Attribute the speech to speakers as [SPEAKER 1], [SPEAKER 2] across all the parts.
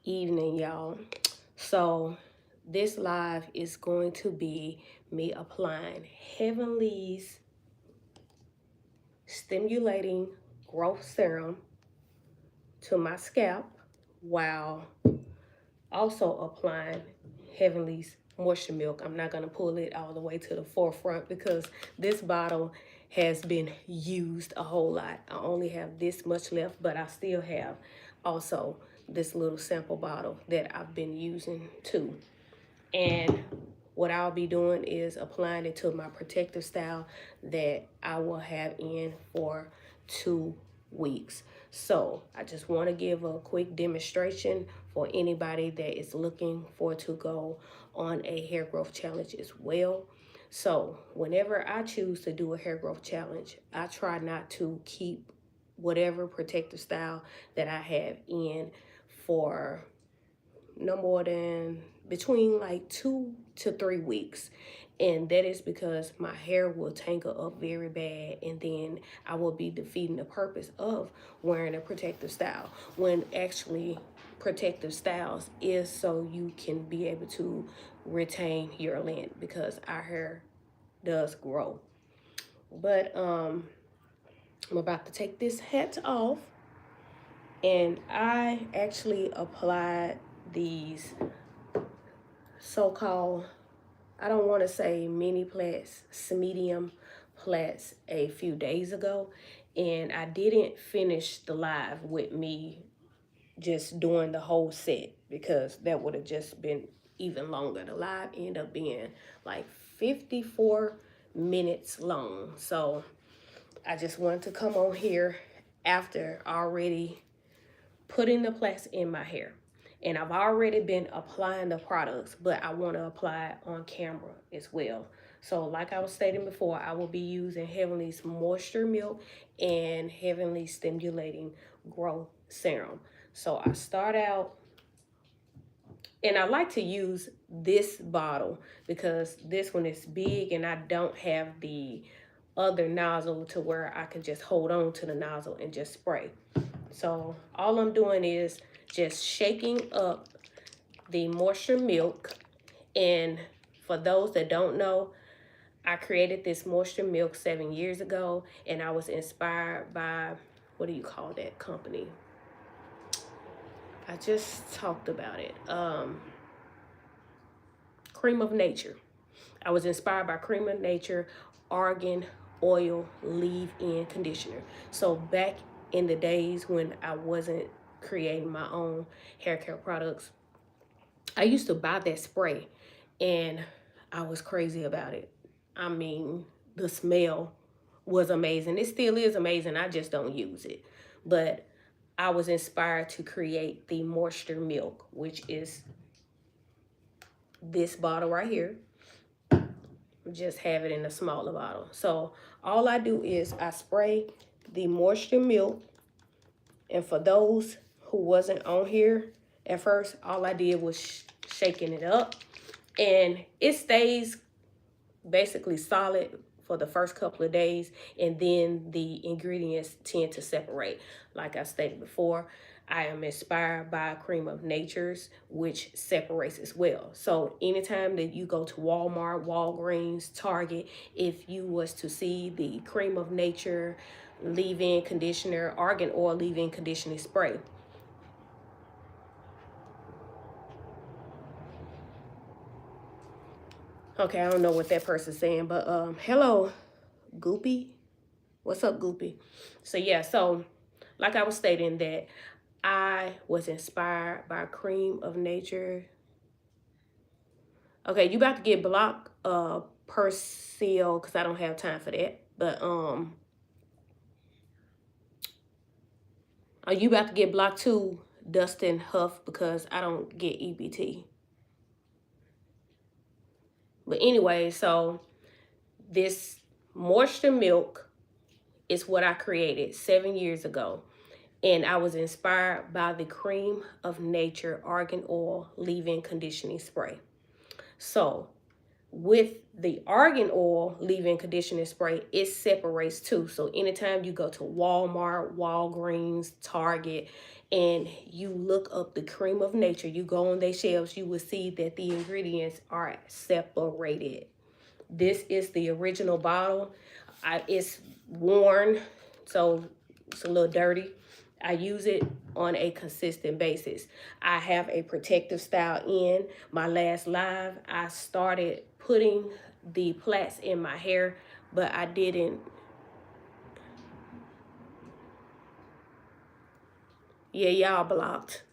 [SPEAKER 1] evening, y'all. So this live is going to be me applying Heavenly's stimulating growth serum to my scalp while also applying Heavenly's moisture milk. I'm not going to pull it all the way to the forefront because this bottle has been used a whole lot. I only have this much left, but I still have also this little sample bottle that I've been using too. And what I'll be doing is applying it to my protective style that I will have in for 2 weeks. So I just want to give a quick demonstration for anybody that is looking for to go on a hair growth challenge as well. So whenever I choose to do a hair growth challenge, I try not to keep whatever protective style that I have in for no more than between like 2 to 3 weeks. And that is because my hair will tangle up very bad, and then I will be defeating the purpose of wearing a protective style, when actually protective styles is so you can be able to retain your length, because our hair does grow. But I'm about to take this hat off, and I actually applied these so-called, I don't want to say mini plaits, medium plaits a few days ago, and I didn't finish the live with me just doing the whole set because that would have just been even longer. The live ended up being like 54 minutes long. So I just wanted to come on here after already putting the plaits in my hair. And I've already been applying the products, but I want to apply it on camera as well. So like I was stating before, I will be using Heavenly's Moisture Milk and Heavenly Stimulating Growth Serum. So I start out, and I like to use this bottle because this one is big and I don't have the other nozzle to where I can just hold on to the nozzle and just spray. So all I'm doing is just shaking up the moisture milk. And for those that don't know, I created this moisture milk 7 years ago, and I was inspired by, what do you call that company? I just talked about it. Cream of Nature. I was inspired by Cream of Nature Argan Oil Leave-In Conditioner. So back in the days when I wasn't creating my own hair care products, I used to buy that spray, and I was crazy about it. I mean, the smell was amazing. It still is amazing. I just don't use it. But I was inspired to create the moisture milk, which is this bottle right here. Just have it in a smaller bottle. So all I do is I spray the moisture milk. And for those who wasn't on here at first, all I did was shaking it up, and it stays basically solid for the first couple of days, and then the ingredients tend to separate. Like I stated before, I am inspired by Cream of Nature's, which separates as well. So anytime that you go to Walmart, Walgreens, Target, if you was to see the Cream of Nature leave-in conditioner, argan oil leave-in conditioning spray, okay, I don't know what that person's saying, but hello, Goopy. What's up, Goopy? So yeah, so like I was stating, that I was inspired by Cream of Nature. Okay, you about to get blocked, Persil, because I don't have time for that. But are you about to get blocked too, Dustin Huff, because I don't get EBT. But anyway, so this moisture milk is what I created 7 years ago. And I was inspired by the Cream of Nature Argan Oil Leave-In Conditioning Spray. So with the argan oil leave-in conditioning spray, it separates too. So anytime you go to Walmart, Walgreens, Target, and you look up the Cream of Nature, you go on their shelves, you will see that the ingredients are separated. This is the original bottle. It's worn, so it's a little dirty. I use it on a consistent basis. I have a protective style in. My last live, I started putting the plaits in my hair, but I didn't. Yeah, y'all blocked.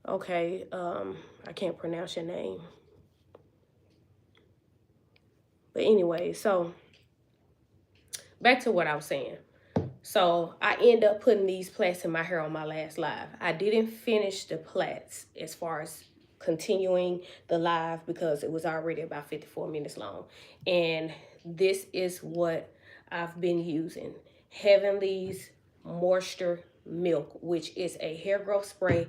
[SPEAKER 1] Okay, I can't pronounce your name. But anyway, so back to what I was saying. So I end up putting these plaits in my hair on my last live. I didn't finish the plaits as far as continuing the live because it was already about 54 minutes long. And this is what I've been using. Heavenly's Moisture Milk, which is a hair growth spray,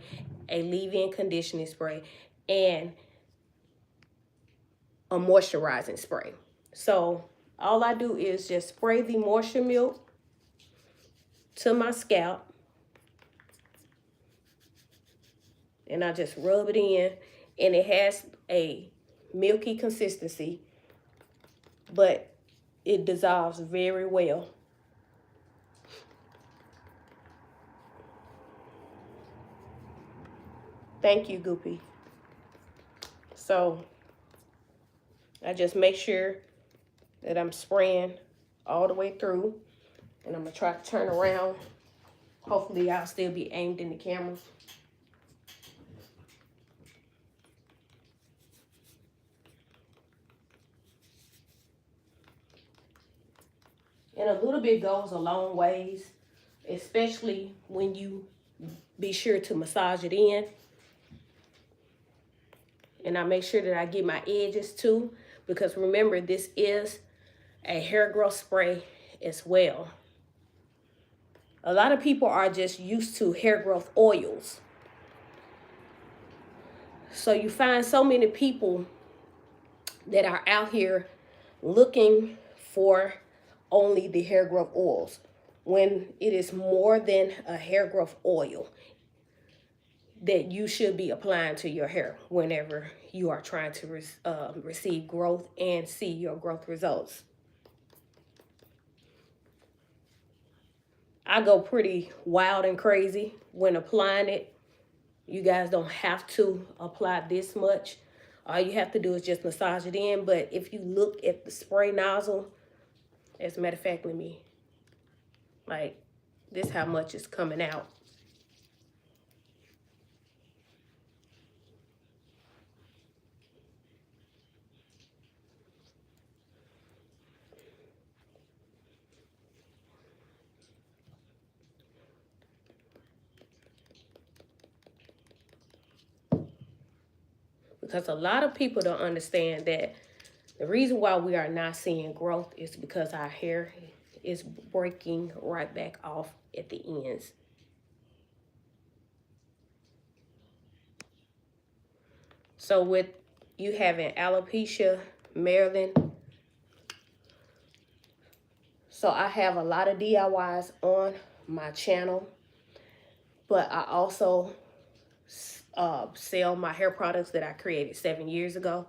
[SPEAKER 1] a leave-in conditioning spray, and a moisturizing spray. So all I do is just spray the moisture milk to my scalp, and I just rub it in, and it has a milky consistency, but it dissolves very well. Thank you, Goopy. So I just make sure that I'm spraying all the way through, and I'm gonna try to turn around. Hopefully I'll still be aimed in the camera. And a little bit goes a long ways, especially when you be sure to massage it in. And I make sure that I get my edges too, because remember, this is a hair growth spray as well. A lot of people are just used to hair growth oils. So you find so many people that are out here looking for only the hair growth oils when it is more than a hair growth oil that you should be applying to your hair whenever you are trying to receive growth and see your growth results. I go pretty wild and crazy when applying it. You guys don't have to apply this much. All you have to do is just massage it in. But if you look at the spray nozzle, as a matter of fact, let me, like, this how much is coming out. Because a lot of people don't understand that the reason why we are not seeing growth is because our hair is breaking right back off at the ends. So with you having alopecia, Maryland, so I have a lot of DIYs on my channel, but I also sell my hair products that I created 7 years ago.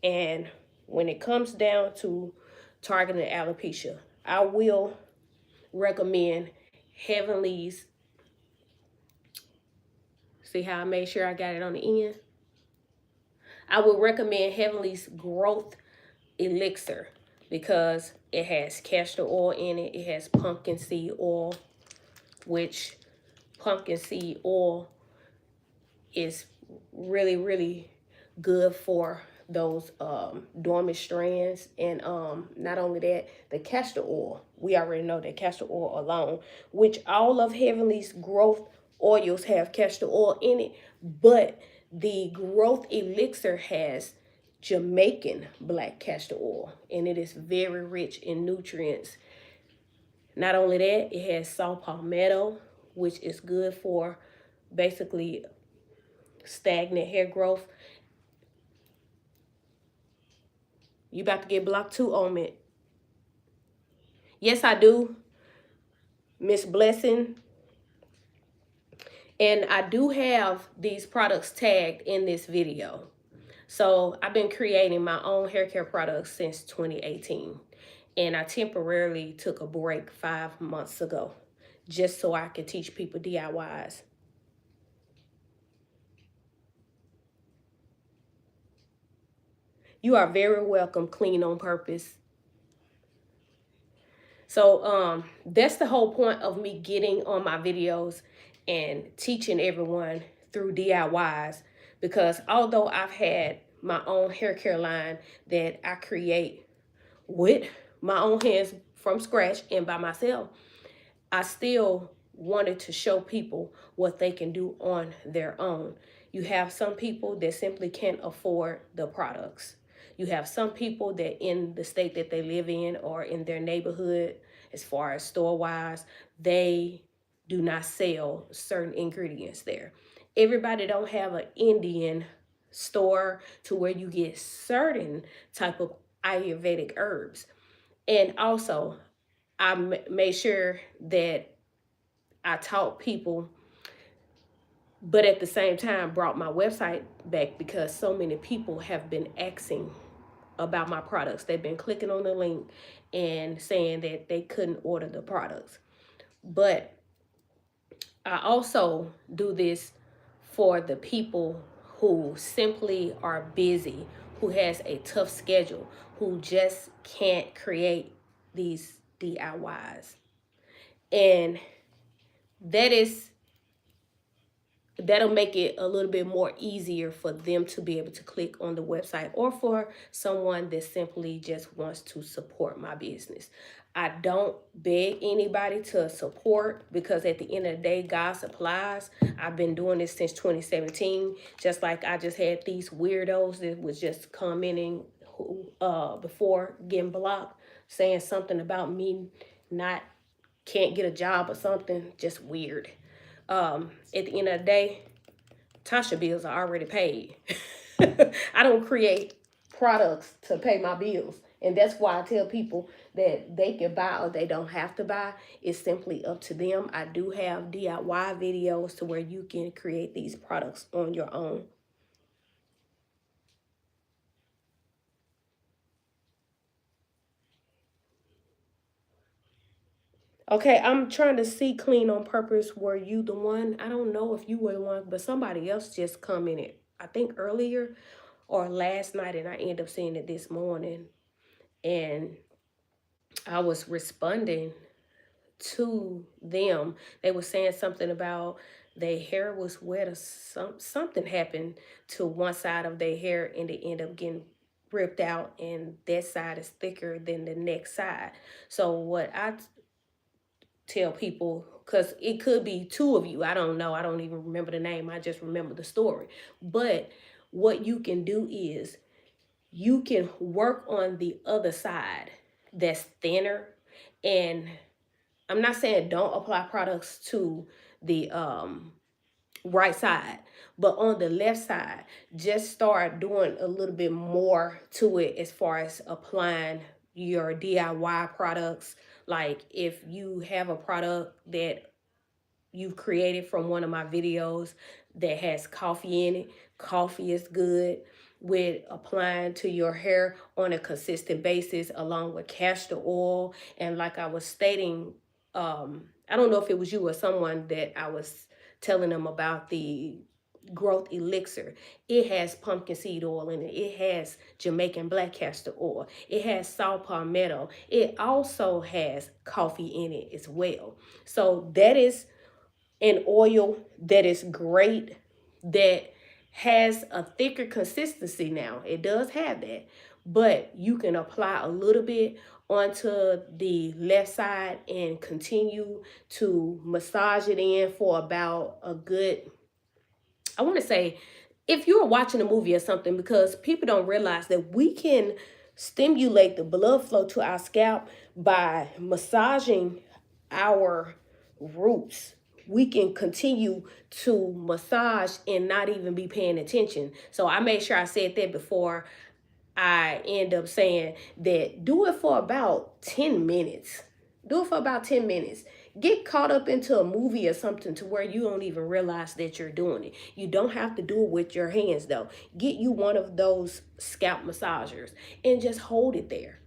[SPEAKER 1] And when it comes down to targeting alopecia, I will recommend Heavenly's. See how I made sure I got it on the end? I would recommend Heavenly's Growth Elixir because it has castor oil in it. It has pumpkin seed oil, which pumpkin seed oil is really, really good for those dormant strands. And not only that, the castor oil, we already know that castor oil alone, which all of Heavenly's growth oils have castor oil in it, but the growth elixir has Jamaican black castor oil, and it is very rich in nutrients. Not only that, it has saw palmetto, which is good for basically stagnant hair growth. You about to get blocked too, Omid. Yes, I do, Miss Blessing. And I do have these products tagged in this video. So I've been creating my own hair care products since 2018. And I temporarily took a break 5 months ago just so I could teach people DIYs. You are very welcome, Clean on Purpose. So that's the whole point of me getting on my videos and teaching everyone through DIYs, because although I've had my own hair care line that I create with my own hands from scratch and by myself, I still wanted to show people what they can do on their own. You have some people that simply can't afford the products. You have some people that in the state that they live in or in their neighborhood, as far as store wise, they do not sell certain ingredients there. Everybody don't have an Indian store to where you get certain type of Ayurvedic herbs. And also, I made sure that I taught people, but at the same time brought my website back because so many people have been asking about my products. They've been clicking on the link and saying that they couldn't order the products. But I also do this for the people who simply are busy, who has a tough schedule, who just can't create these DIYs. And that is that'll make it a little bit more easier for them to be able to click on the website, or for someone that simply just wants to support my business. I don't beg anybody to support, because at the end of the day, God supplies. I've been doing this since 2017. Just like I just had these weirdos that was just commenting before getting blocked, saying something about me not can't get a job or something. Just weird. At the end of the day, Tasha bills are already paid. I don't create products to pay my bills. And that's why I tell people that they can buy or they don't have to buy. It's simply up to them. I do have DIY videos to where you can create these products on your own. Okay, I'm trying to see, Clean on Purpose. Were you the one? I don't know if you were the one, but somebody else just commented, I think earlier or last night, and I ended up seeing it this morning. And I was responding to them. They were saying something about their hair was wet, or something happened to one side of their hair and it ended up getting ripped out, and that side is thicker than the next side. So what I tell people, because it could be two of you, I don't know, I don't even remember the name, I just remember the story. But what you can do is you can work on the other side that's thinner. And I'm not saying don't apply products to the right side, but on the left side, just start doing a little bit more to it as far as applying your DIY products. Like if you have a product that you've created from one of my videos that has coffee in it, coffee is good with applying to your hair on a consistent basis, along with castor oil. And like I was stating, I don't know if it was you or someone that I was telling them about the growth elixir. It has pumpkin seed oil in it. It has Jamaican black castor oil. It has saw palmetto. It also has coffee in it as well. So that is an oil that is great, that has a thicker consistency. Now it does have that, but you can apply a little bit onto the left side and continue to massage it in for about a good, I want to say, if you're watching a movie or something, because people don't realize that we can stimulate the blood flow to our scalp by massaging our roots. We can continue to massage and not even be paying attention. So I made sure I said that before I end up saying that do it for about 10 minutes. Do it for about 10 minutes. Get caught up into a movie or something to where you don't even realize that you're doing it. You don't have to do it with your hands though. Get you one of those scalp massagers and just hold it there.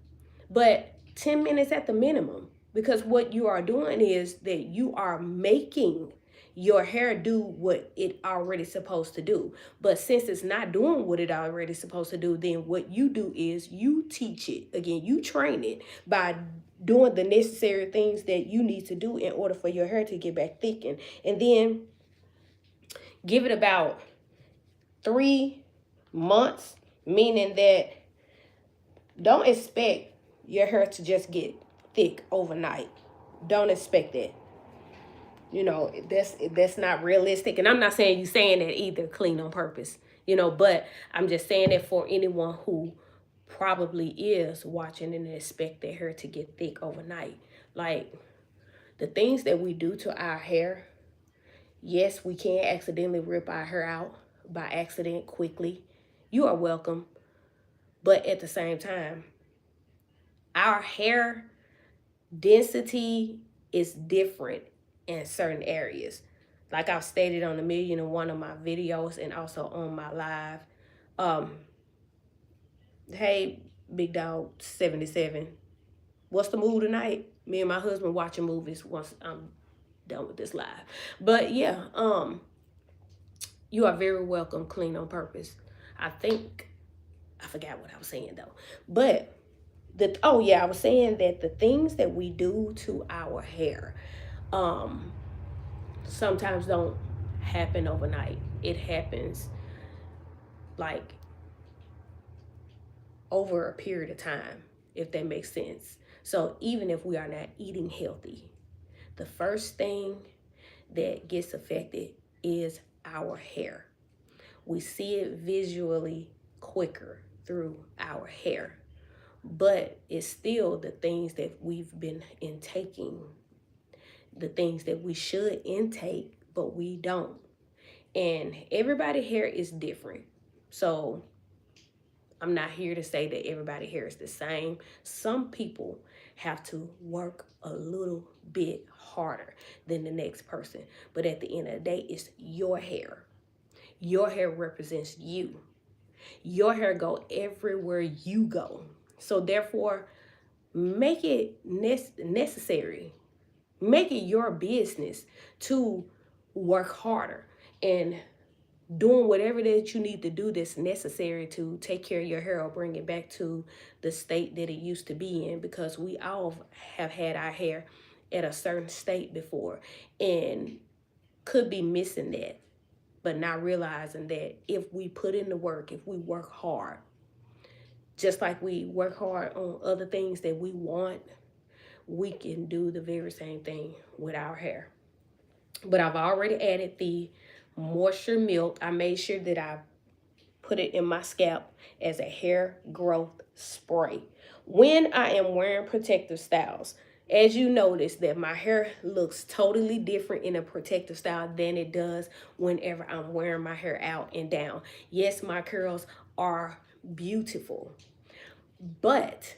[SPEAKER 1] But 10 minutes at the minimum, because what you are doing is that you are making your hair do what it already supposed to do. But since it's not doing what it already supposed to do, then what you do is you teach it. Again, you train it by doing the necessary things that you need to do in order for your hair to get back thickened. And then give it about 3 months, meaning that don't expect your hair to just get thick overnight. Don't expect that. You know, that's not realistic. And I'm not saying you saying that either, clean on purpose. But I'm just saying that for anyone who probably is watching and expect their hair to get thick overnight. Like the things that we do to our hair, yes, we can accidentally rip our hair out by accident quickly. You are welcome. But at the same time, our hair density is different in certain areas. Like I've stated on 1,000,001 of my videos and also on my live. Hey, Big Dog 77. What's the mood tonight? Me and my husband watching movies once I'm done with this live. But yeah, you are very welcome, clean on purpose. I forgot what I was saying though. But I was saying that the things that we do to our hair sometimes don't happen overnight. It happens like over a period of time, if that makes sense. So even if we are not eating healthy, the first thing that gets affected is our hair. We see it visually quicker through our hair, but it's still the things that we've been intaking, the things that we should intake, but we don't. And everybody's hair is different. So I'm not here to say that everybody's hair is the same. Some people have to work a little bit harder than the next person. But at the end of the day, it's your hair. Your hair represents you. Your hair go everywhere you go. So therefore, make it necessary. Make it your business to work harder and doing whatever that you need to do that's necessary to take care of your hair or bring it back to the state that it used to be in, because we all have had our hair at a certain state before and could be missing that, but not realizing that if we put in the work, if we work hard, just like we work hard on other things that we want, we can do the very same thing with our hair. But I've already added the moisture milk. I made sure that I put it in my scalp as a hair growth spray. When I am wearing protective styles, as you notice that my hair looks totally different in a protective style than it does whenever I'm wearing my hair out and down. Yes, my curls are beautiful, but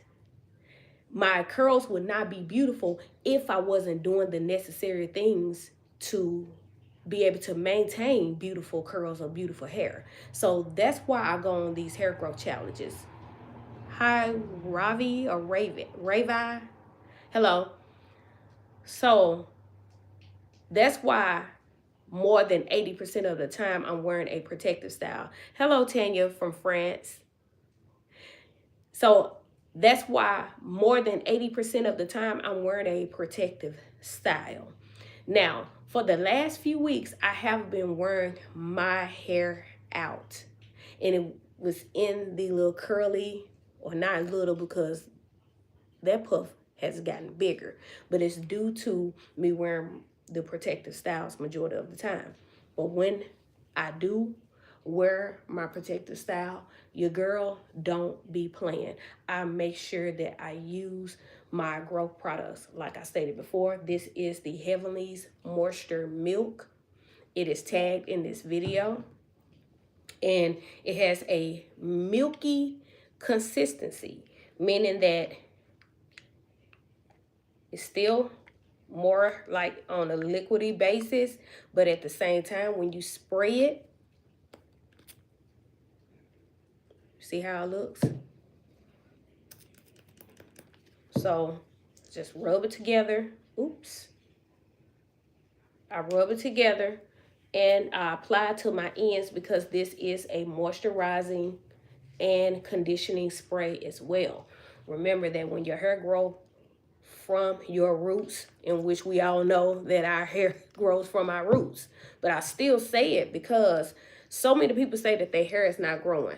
[SPEAKER 1] my curls would not be beautiful if I wasn't doing the necessary things to be able to maintain beautiful curls or beautiful hair. So that's why I go on these hair growth challenges. Hi, Ravi or Ravi. Hello. So that's why more than 80% of the time I'm wearing a protective style. Hello, Tanya from France. So that's why more than 80% of the time I'm wearing a protective style. Now, for the last few weeks, I have been wearing my hair out. And it was in the little curly, or not little because that puff has gotten bigger, but it's due to me wearing the protective styles majority of the time. But when I do wear my protective style, your girl don't be playing. I make sure that I use my growth products. Like I stated before, this is the Heavenly's Moisture Milk. It is tagged in this video, and it has a milky consistency, meaning that it's still more like on a liquidy basis, but at the same time, when you spray it, see how it looks? So just rub it together. Oops. I rub it together and I apply it to my ends because this is a moisturizing and conditioning spray as well. Remember that when your hair grows from your roots, in which we all know that our hair grows from our roots, but I still say it because so many people say that their hair is not growing.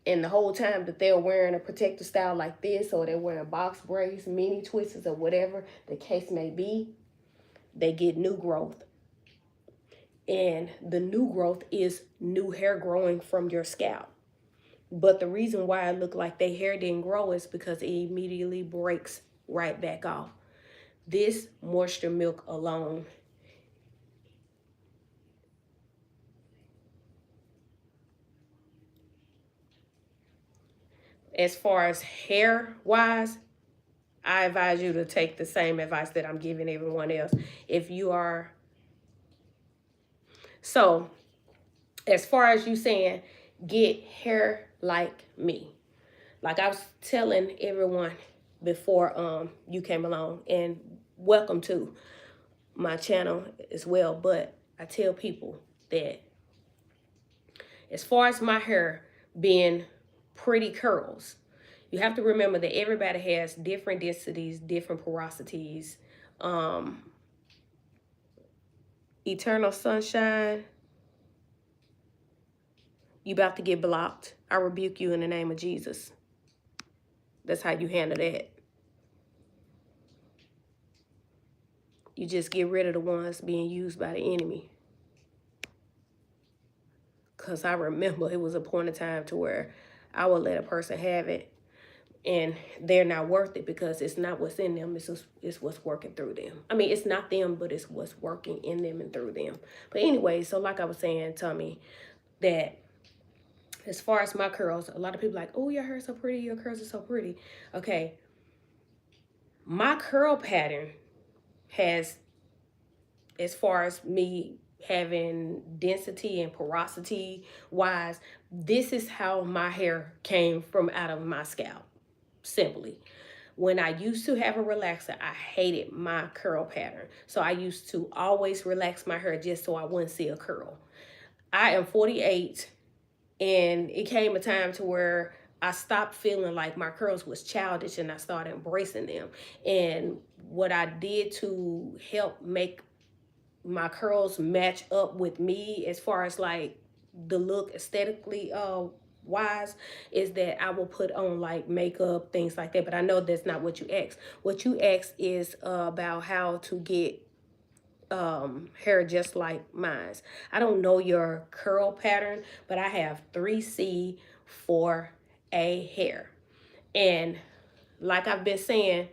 [SPEAKER 1] And the whole time that they're wearing a protective style like this, or they're wearing box braids, mini twists, or whatever the case may be, they get new growth. And the new growth is new hair growing from your scalp. But the reason why it looked like their hair didn't grow is because it immediately breaks right back off. This moisture milk alone as far as hair wise, I advise you to take the same advice that I'm giving everyone else. If you are, so as far as you saying, get hair like me. Like I was telling everyone before you came along, and welcome to my channel as well. But I tell people that as far as my hair being pretty curls, you have to remember that everybody has different densities, different porosities. Eternal Sunshine, you about to get blocked. I rebuke you in the name of Jesus. That's how you handle that. You just get rid of the ones being used by the enemy. Because I remember it was a point in time to where I would let a person have it and they're not worth it because it's not what's in them, it's what's working through them. I mean, it's not them, but it's what's working in them and through them. But anyway, so like I was saying, Tommy, that as far as my curls, a lot of people like, oh, your hair is so pretty, your curls are so pretty. Okay, my curl pattern has, as far as me having density and porosity wise, this is how my hair came from out of my scalp. Simply, when I used to have a relaxer, I hated my curl pattern. So I used to always relax my hair just so I wouldn't see a curl. I am 48, and it came a time to where I stopped feeling like my curls was childish and I started embracing them. And what I did to help make my curls match up with me as far as like the look aesthetically wise is that I will put on like makeup, things like that. But I know that's not what you asked. What you asked is about how to get hair just like mine. I don't know your curl pattern, but I have 3C for a hair. And like I've been saying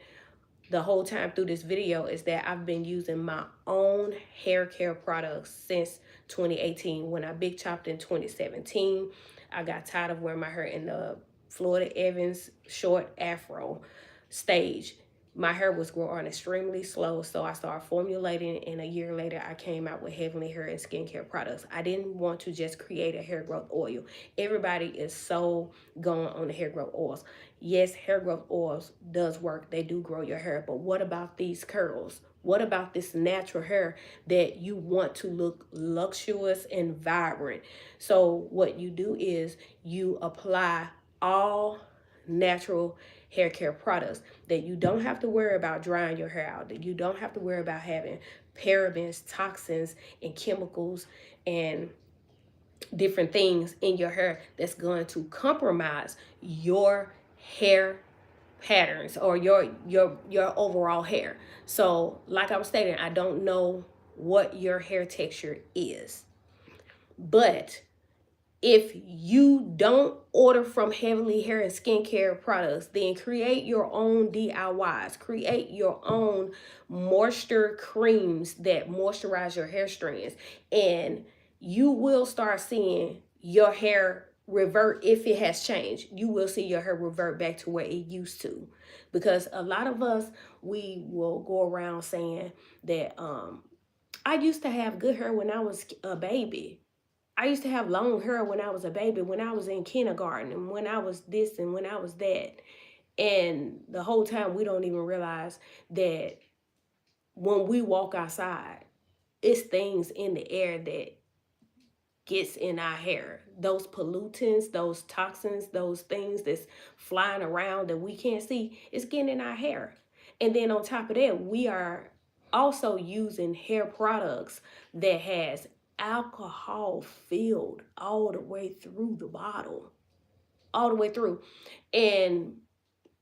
[SPEAKER 1] the whole time through this video is that I've been using my own hair care products since 2018. When I big chopped in 2017, I got tired of wearing my hair in the Florida Evans short afro stage. My hair was growing extremely slow, so I started formulating, and a year later I came out with Heavenly Hair and skincare products. I didn't want to just create a hair growth oil. Everybody is so going on the hair growth oils. Yes, hair growth oils does work. They do grow your hair, but what about these curls? What about this natural hair that you want to look luxurious and vibrant? So what you do is you apply all natural hair care products that you don't have to worry about drying your hair out, that you don't have to worry about having parabens, toxins, and chemicals and different things in your hair that's going to compromise your hair patterns or your overall hair. So like I was stating, I don't know what your hair texture is, but if you don't order from Heavenly Hair and Skincare Products, then create your own DIYs. Create your own moisture creams that moisturize your hair strands. And you will start seeing your hair revert. If it has changed, you will see your hair revert back to where it used to. Because a lot of us, we will go around saying that I used to have good hair when I was a baby. I used to have long hair when I was a baby, when I was in kindergarten, and when I was this and when I was that. And the whole time we don't even realize that when we walk outside, it's things in the air that gets in our hair. Those pollutants, those toxins, those things that's flying around that we can't see, it's getting in our hair. And then on top of that, we are also using hair products that has alcohol filled all the way through the bottle, all the way through. And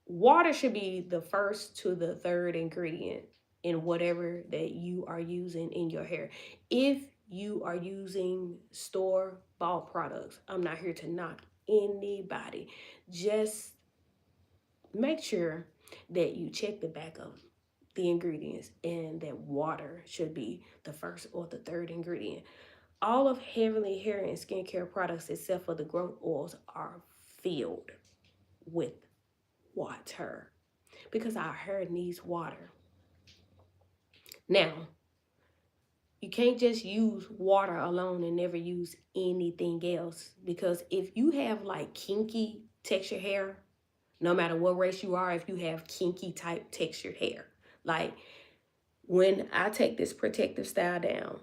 [SPEAKER 1] water should be the first to the third ingredient in whatever that you are using in your hair. If you are using store bought products, I'm not here to knock anybody. Just make sure that you check the back of the ingredients and that water should be the first or the third ingredient. All of Heavenly Hair and Skincare products, except for the growth oils, are filled with water because our hair needs water. Now, you can't just use water alone and never use anything else, because if you have like kinky textured hair, no matter what race you are, if you have kinky type textured hair, like when I take this protective style down,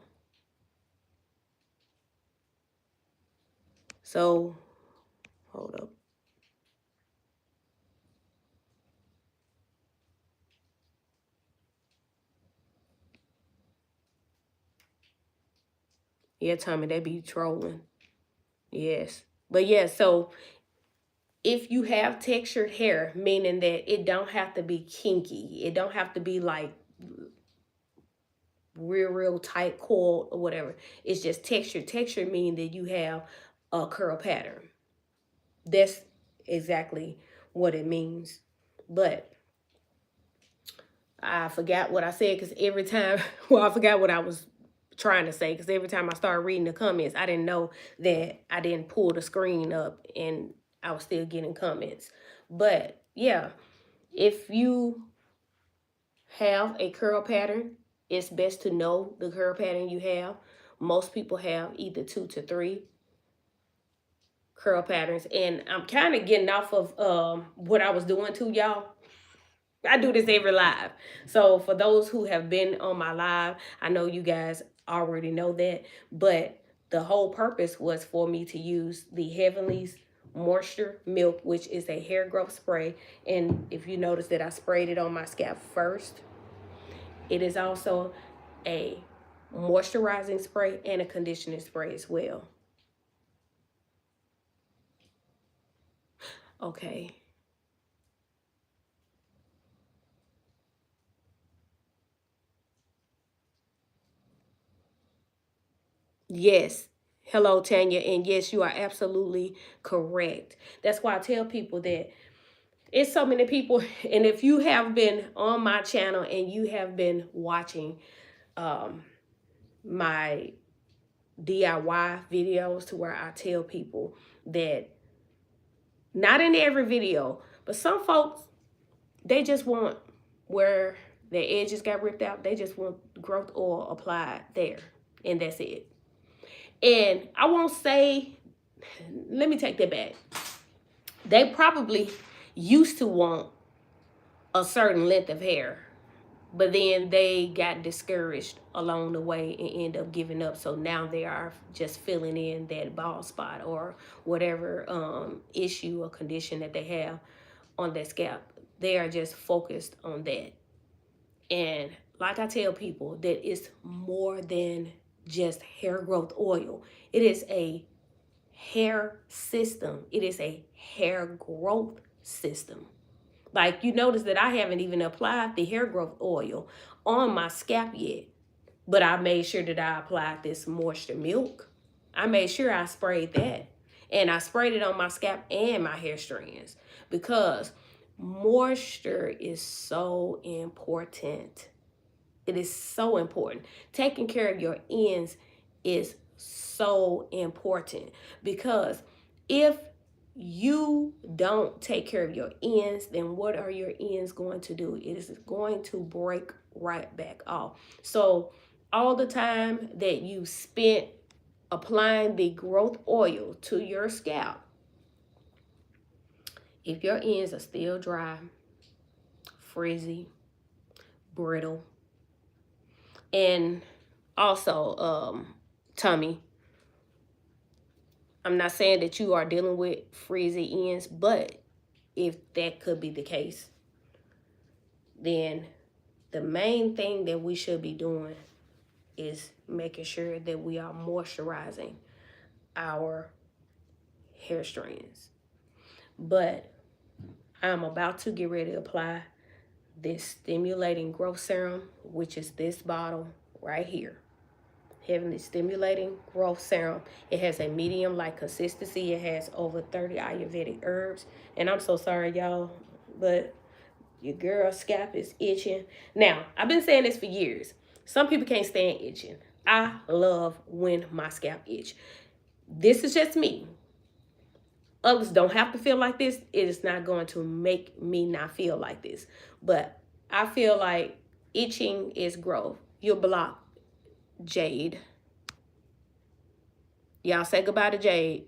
[SPEAKER 1] so hold up. Yeah, Tommy, they be trolling. Yes. But yeah, so if you have textured hair, meaning that it don't have to be kinky, it don't have to be like real tight coil or whatever. It's just texture. Texture meaning that you have a curl pattern. That's exactly what it means. But I forgot what I said because every time, well, I forgot what I was trying to say because every time I started reading the comments, I didn't know that I didn't pull the screen up and I was still getting comments. But yeah, if you have a curl pattern, it's best to know the curl pattern you have. Most people have either 2 to 3 curl patterns. And I'm kind of getting off of what I was doing to y'all. I do this every live. So for those who have been on my live, I know you guys already know that. But the whole purpose was for me to use the Heavenly's Moisture Milk, which is a hair growth spray. And if you notice that I sprayed it on my scalp first, it is also a moisturizing spray and a conditioning spray as well. Okay. Yes. Hello, Tanya. And yes, you are absolutely correct. That's why I tell people that it's so many people. And if you have been on my channel and you have been watching um, my DIY videos, to where I tell people that not in every video, but some folks, they just want where their edges got ripped out. They just want growth oil applied there. And that's it. And I won't say, let me take that back. They probably used to want a certain length of hair, but then they got discouraged along the way and end up giving up. So now they are just filling in that bald spot or whatever issue or condition that they have on their scalp. They are just focused on that. And like I tell people, that it's more than just hair growth oil. It is a hair system. It is a hair growth system. Like, you notice that I haven't even applied the hair growth oil on my scalp yet. But I made sure that I applied this moisture milk. I made sure I sprayed that. And I sprayed it on my scalp and my hair strands because moisture is so important. It is so important. Taking care of your ends is so important because if you don't take care of your ends, then what are your ends going to do? It is going to break right back off. So all the time that you spent applying the growth oil to your scalp, if your ends are still dry, frizzy, brittle, and also tummy, I'm not saying that you are dealing with frizzy ends, but if that could be the case, then the main thing that we should be doing is making sure that we are moisturizing our hair strands. But I'm about to get ready to apply this stimulating growth serum, which is this bottle right here. Heavenly Stimulating Growth Serum. It has a medium like consistency. It has over 30 Ayurvedic herbs. And I'm so sorry, y'all, but your girl's scalp is itching. Now, I've been saying this for years. Some people can't stand itching. I love when my scalp itch. This is just me. Others don't have to feel like this. It is not going to make me not feel like this. But I feel like itching is growth. You're blocked. Jade. Y'all say goodbye to Jade.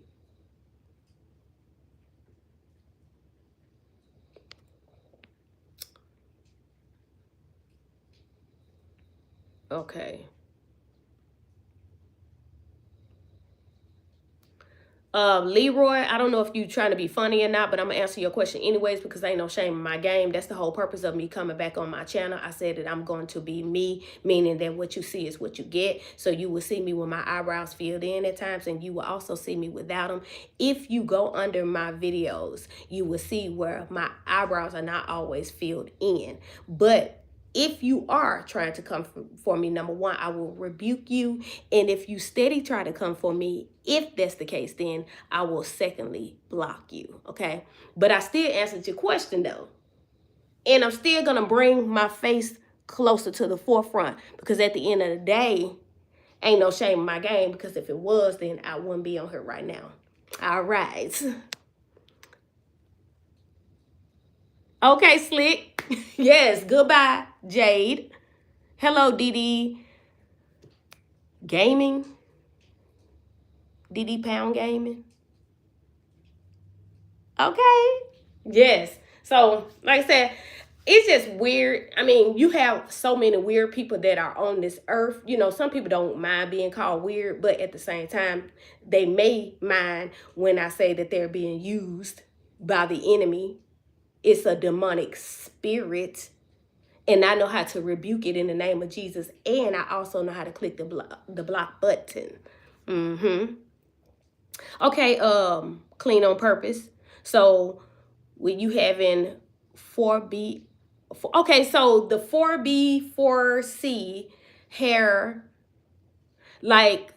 [SPEAKER 1] Okay. Leroy, I don't know if you trying to be funny or not, but I'm gonna answer your question anyways because ain't no shame in my game. That's the whole purpose of me coming back on my channel. I said that I'm going to be me, meaning that what you see is what you get. So you will see me with my eyebrows filled in at times, and you will also see me without them. If you go under my videos, you will see where my eyebrows are not always filled in. But if you are trying to come for me, number one, I will rebuke you. And if you steady try to come for me, if that's the case, then I will secondly block you, okay? But I still answered your question, though. And I'm still going to bring my face closer to the forefront because at the end of the day, ain't no shame in my game because if it was, then I wouldn't be on here right now. All right. Okay, Slick. Yes, goodbye, Jade. Hello, DD Gaming. DD Pound Gaming. Okay. Yes. So, like I said, it's just weird. I mean, you have so many weird people that are on this earth. You know, some people don't mind being called weird, but at the same time, they may mind when I say that they're being used by the enemy. It's a demonic spirit. And I know how to rebuke it in the name of Jesus. And I also know how to click the block button. Mm-hmm. Okay, clean on purpose. So when you having 4B, okay, so the 4B, 4C hair, like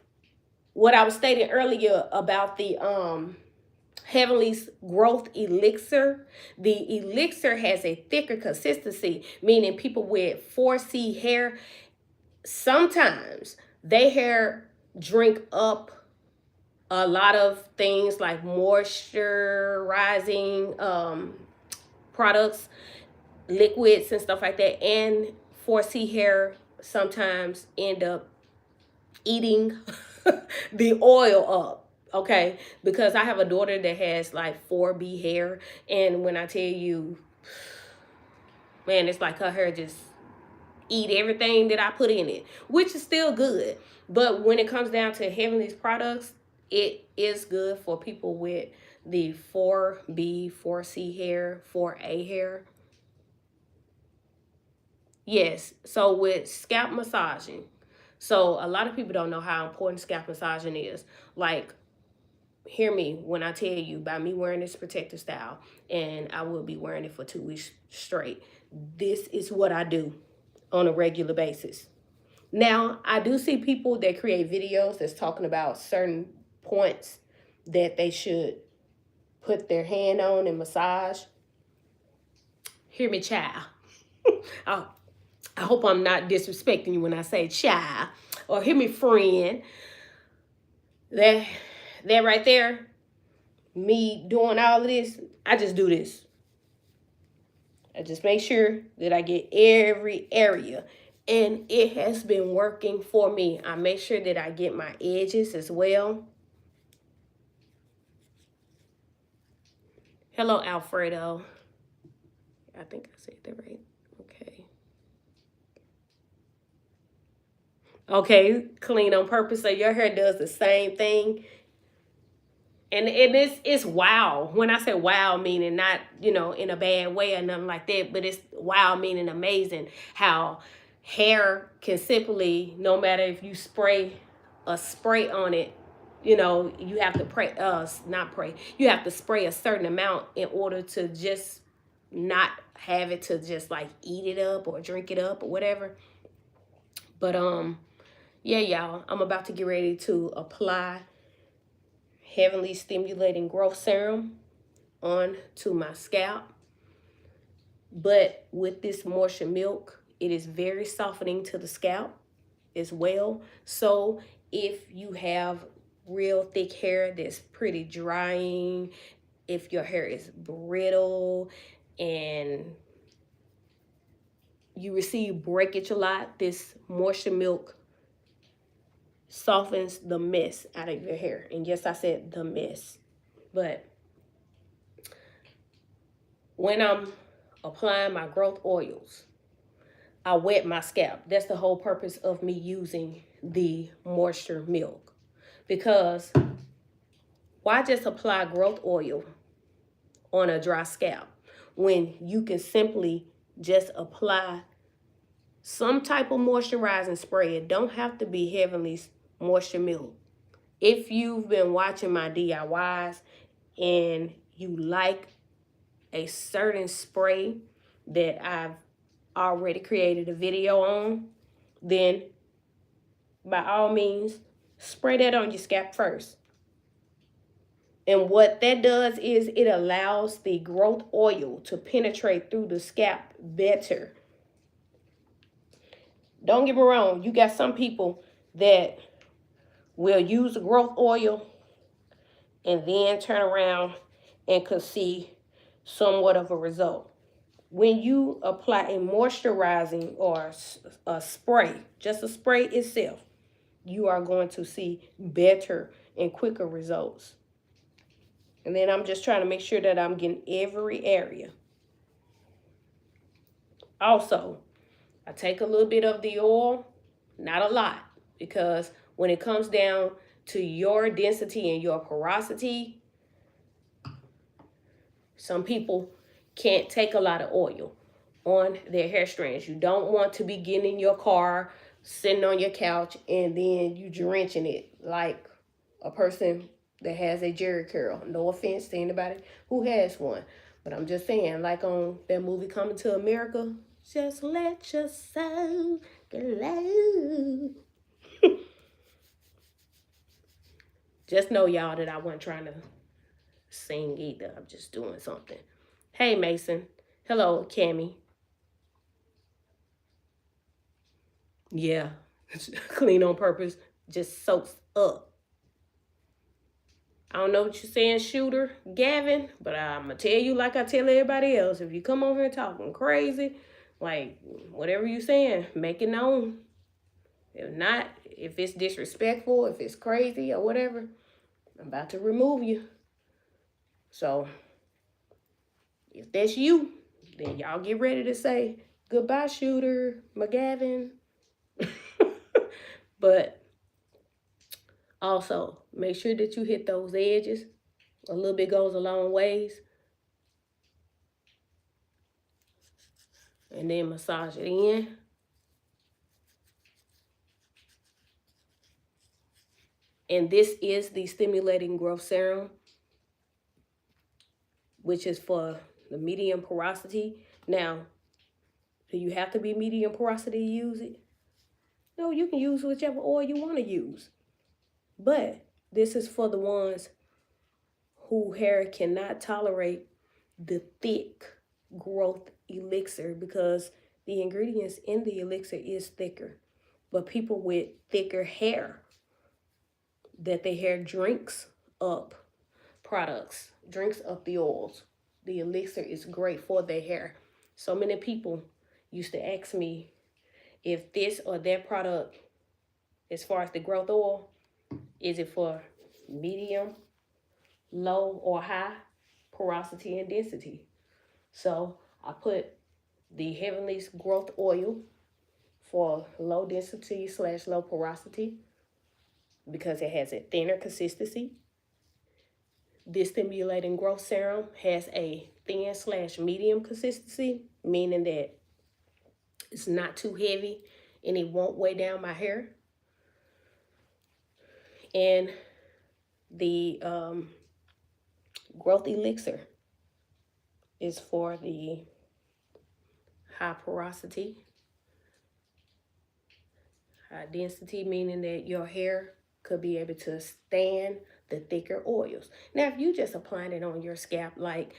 [SPEAKER 1] what I was stating earlier about the Heavenly's Growth Elixir. The elixir has a thicker consistency, meaning people with 4C hair, sometimes their hair drink up a lot of things like moisturizing products, liquids and stuff like that. And 4C hair sometimes end up eating the oil up. Okay, because I have a daughter that has like 4B hair, and when I tell you, man, it's like her hair just eat everything that I put in it, which is still good. But when it comes down to Heavenly's products, it is good for people with the 4B, 4C hair, 4A hair. Yes, so with scalp massaging. So a lot of people don't know how important scalp massaging is. Like, hear me when I tell you by me wearing this protective style, and I will be wearing it for 2 weeks straight. This is what I do on a regular basis. Now, I do see people that create videos that's talking about certain points that they should put their hand on and massage. Hear me, child. I, I hope I'm not disrespecting you when I say child. Or hear me, friend. That right there, me doing all of this, I just do this. I just make sure that I get every area. And it has been working for me. I make sure that I get my edges as well. Hello, Alfredo. I think I said that right. Okay. Okay, clean on purpose. So your hair does the same thing. And it's wow. When I say wow, meaning not, in a bad way or nothing like that, but it's wow meaning amazing how hair can simply, no matter if you spray a spray on it, you have to you have to spray a certain amount in order to just not have it to just like eat it up or drink it up or whatever. But yeah, y'all, I'm about to get ready to apply Heavenly Stimulating Growth Serum onto my scalp. But with this moisture milk, it is very softening to the scalp as well. So if you have real thick hair that's pretty drying, if your hair is brittle and you receive breakage a lot, this moisture milk softens the mess out of your hair. And yes, I said the mess. But when I'm applying my growth oils, I wet my scalp. That's the whole purpose of me using the moisture milk. Because why just apply growth oil on a dry scalp when you can simply just apply some type of moisturizing spray? It don't have to be Heavenly Moisture Milk. If you've been watching my DIYs and you like a certain spray that I've already created a video on, then by all means, spray that on your scalp first. And what that does is it allows the growth oil to penetrate through the scalp better. Don't get me wrong, you got some people that will use the growth oil and then turn around and could see somewhat of a result. When you apply a moisturizing or a spray, just a spray itself, you are going to see better and quicker results. And then I'm just trying to make sure that I'm getting every area. Also, I take a little bit of the oil, not a lot, because when it comes down to your density and your porosity, some people can't take a lot of oil on their hair strands. You don't want to be getting in your car, sitting on your couch, and then you drenching it like a person that has a jerry curl. No offense to anybody who has one, but I'm just saying, like on that movie Coming to America, just let your soul glow. Just know, y'all, that I wasn't trying to sing either. I'm just doing something. Hey, Mason. Hello, Cammy. Yeah, clean on purpose just soaks up. I don't know what you're saying, Shooter, Gavin, but I'm going to tell you like I tell everybody else. If you come over here talking crazy, like whatever you're saying, make it known. If not, if it's disrespectful, if it's crazy or whatever, I'm about to remove you. So if that's you, then y'all get ready to say goodbye, Shooter, McGavin. But also, make sure that you hit those edges. A little bit goes a long ways. And then massage it in. And this is the Stimulating Growth Serum, which is for the medium porosity. Now, do you have to be medium porosity to use it? No, you can use whichever oil you want to use. But this is for the ones who hair cannot tolerate the thick growth elixir, because the ingredients in the elixir is thicker. But people with thicker hair, that their hair drinks up products, drinks up the oils, the elixir is great for their hair. So many people used to ask me if this or that product, as far as the growth oil, is it for medium, low, or high porosity and density? So I put the Heavenly's growth oil for low density / low porosity because it has a thinner consistency. This Stimulating Growth Serum has a thin / medium consistency, meaning that it's not too heavy and it won't weigh down my hair. And the Growth Elixir is for the high porosity, high density, meaning that your hair could be able to stand the thicker oils. Now, if you just applying it on your scalp, like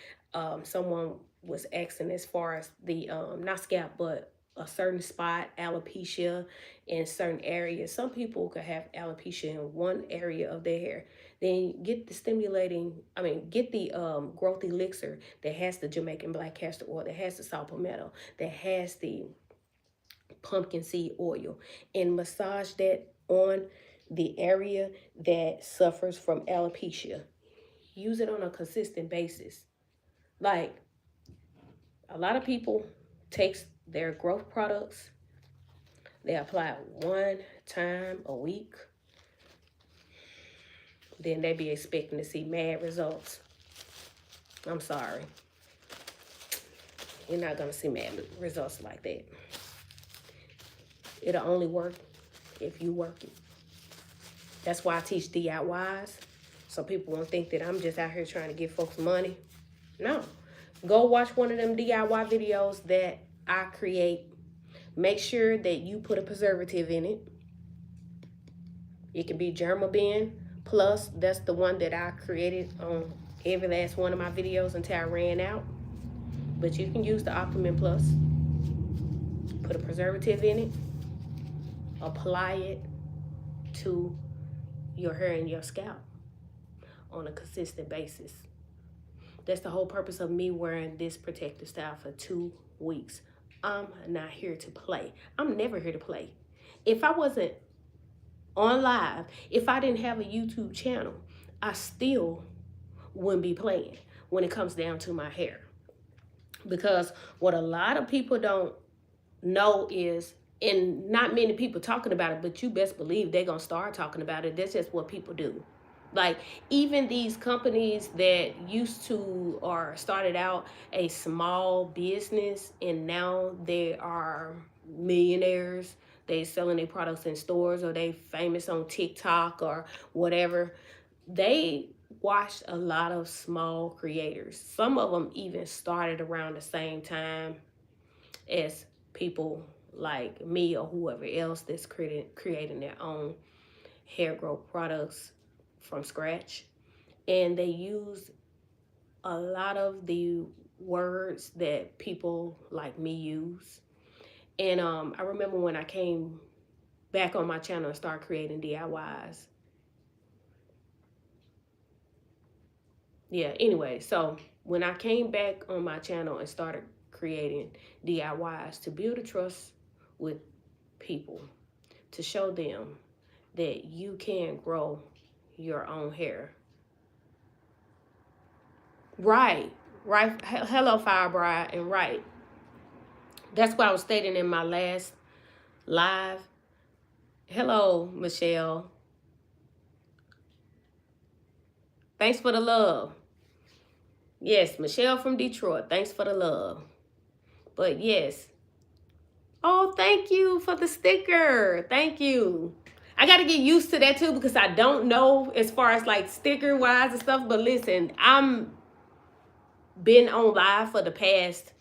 [SPEAKER 1] someone was asking as far as the, not scalp, but a certain spot, alopecia in certain areas. Some people could have alopecia in one area of their hair. Then get the get the growth elixir that has the Jamaican black castor oil, that has the saw palmetto, that has the pumpkin seed oil, and massage that on the area that suffers from alopecia. Use it on a consistent basis. Like, a lot of people takes their growth products, they apply it one time a week, then they be expecting to see mad results. I'm sorry. You're not gonna see mad results like that. It'll only work if you work it. That's why I teach DIYs, so people won't think that I'm just out here trying to give folks money. No. Go watch one of them DIY videos that I create. Make sure that you put a preservative in it. It can be Dermaben Plus. That's the one that I created on every last one of my videos until I ran out. But you can use the Optimum Plus. Put a preservative in it. Apply it to your hair and your scalp on a consistent basis. That's the whole purpose of me wearing this protective style for 2 weeks. I'm not here to play. I'm never here to play. If I wasn't on live, if I didn't have a YouTube channel, I still wouldn't be playing when it comes down to my hair. Because what a lot of people don't know is, and not many people talking about it, but you best believe they're going to start talking about it. That's just what people do. Like, even these companies that used to or started out a small business and now they are millionaires, they selling their products in stores, or they famous on TikTok or whatever, they watched a lot of small creators. Some of them even started around the same time as people like me or whoever else that's creating their own hair growth products from scratch. And they use a lot of the words that people like me use. And I remember when I came back on my channel and started creating DIYs. Yeah, anyway, so when I came back on my channel and started creating DIYs to build a trust with people, to show them that you can grow your own hair. Right. Hello, Fire Bride, and right. That's what I was stating in my last live. Hello, Michelle. Thanks for the love. Yes, Michelle from Detroit. Thanks for the love. But yes. Oh, thank you for the sticker. Thank you. I got to get used to that too, because I don't know as far as like sticker wise and stuff. But listen, I'm been on live for the past,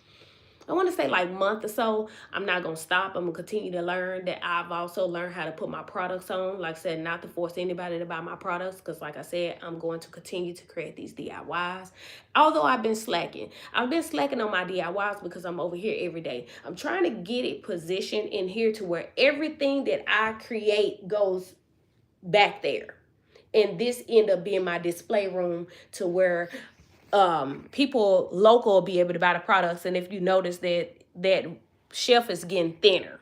[SPEAKER 1] I want to say like month or so. I'm not going to stop. I'm going to continue to learn. That I've also learned how to put my products on. Like I said, not to force anybody to buy my products, because like I said, I'm going to continue to create these DIYs. Although I've been slacking. I've been slacking on my DIYs because I'm over here every day. I'm trying to get it positioned in here to where everything that I create goes back there. And this end up being my display room, to where people local will be able to buy the products. And if you notice that shelf is getting thinner,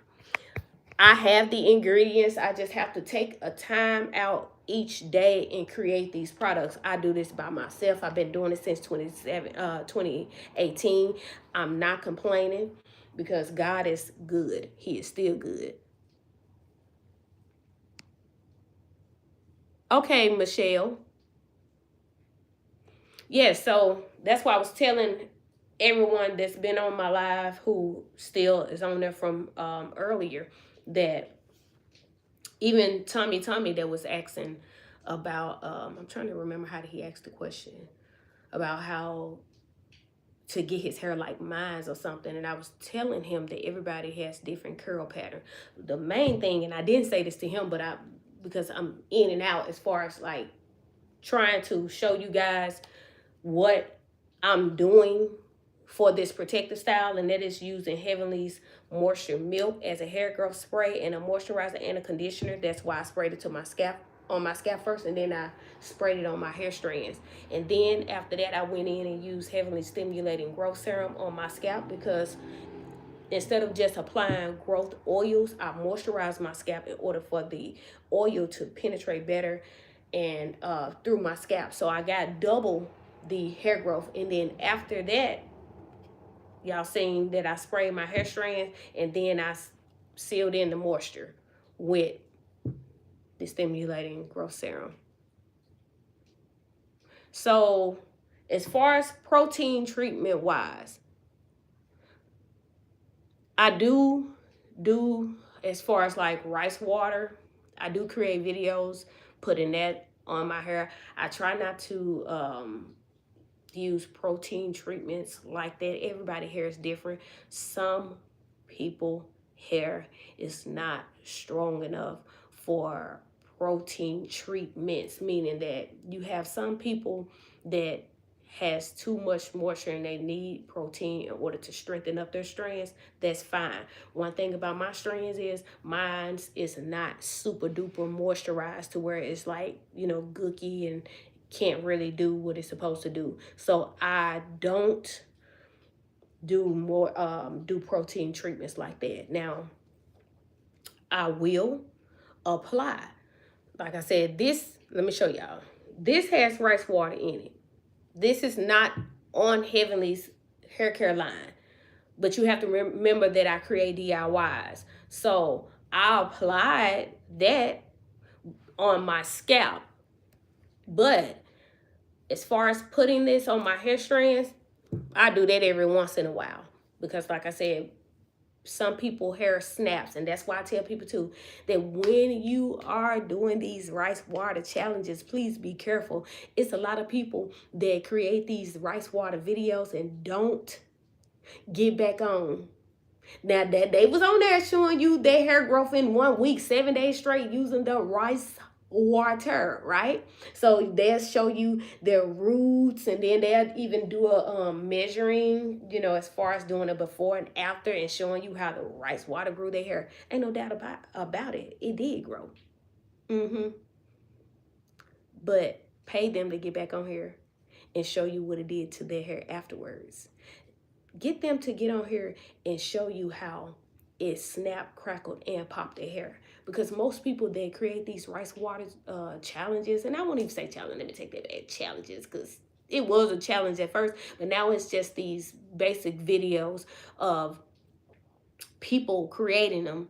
[SPEAKER 1] I have the ingredients. I just have to take a time out each day and create these products. I do this by myself. I've been doing it since 2018. I'm not complaining, because God is good. He is still good. Okay, Michelle. Yeah, so that's why I was telling everyone that's been on my live, who still is on there from earlier, that even Tommy that was asking about, I'm trying to remember how he asked the question about how to get his hair like mine or something. And I was telling him that everybody has different curl pattern. The main thing, and I didn't say this to him, but because I'm in and out as far as like trying to show you guys what I'm doing for this protective style, and that is using Heavenly's Moisture Milk as a hair growth spray and a moisturizer and a conditioner. That's why I sprayed it to my scalp, on my scalp first, and then I sprayed it on my hair strands. And then after that, I went in and used Heavenly Stimulating Growth Serum on my scalp, because instead of just applying growth oils, I moisturize my scalp in order for the oil to penetrate better and through my scalp. So I got double the hair growth. And then after that, y'all seen that I sprayed my hair strands, and then I sealed in the moisture with the Stimulating Growth Serum. So as far as protein treatment wise, I do as far as like rice water, I do create videos putting that on my hair. I try not to use protein treatments like that. Everybody hair is different. Some people hair is not strong enough for protein treatments, meaning that you have some people that has too much moisture and they need protein in order to strengthen up their strands. That's fine. One thing about my strands is mine is not super duper moisturized to where it's like, you know, gooky and can't really do what it's supposed to do. So I don't do protein treatments like that. Now I will apply, like I said, this, let me show y'all. This has rice water in it. This is not on Heavenly's hair care line, but you have to remember that I create DIYs. So I applied that on my scalp, but as far as putting this on my hair strands, I do that every once in a while, because like I said, some people hair snaps. And that's why I tell people too, that when you are doing these rice water challenges, please be careful. It's a lot of people that create these rice water videos and don't get back on. Now that they was on there showing you their hair growth in 1 week, 7 days straight, using the rice water, right? So they'll show you their roots, and then they'll even do a measuring, you know, as far as doing a before and after, and showing you how the rice water grew their hair. Ain't no doubt about it. It did grow. But pay them to get back on here and show you what it did to their hair afterwards. Get them to get on here and show you how it snapped, crackled, and popped their hair. Because most people, they create these rice water challenges, and I won't even say challenge, let me take that back, challenges, because it was a challenge at first, but now it's just these basic videos of people creating them.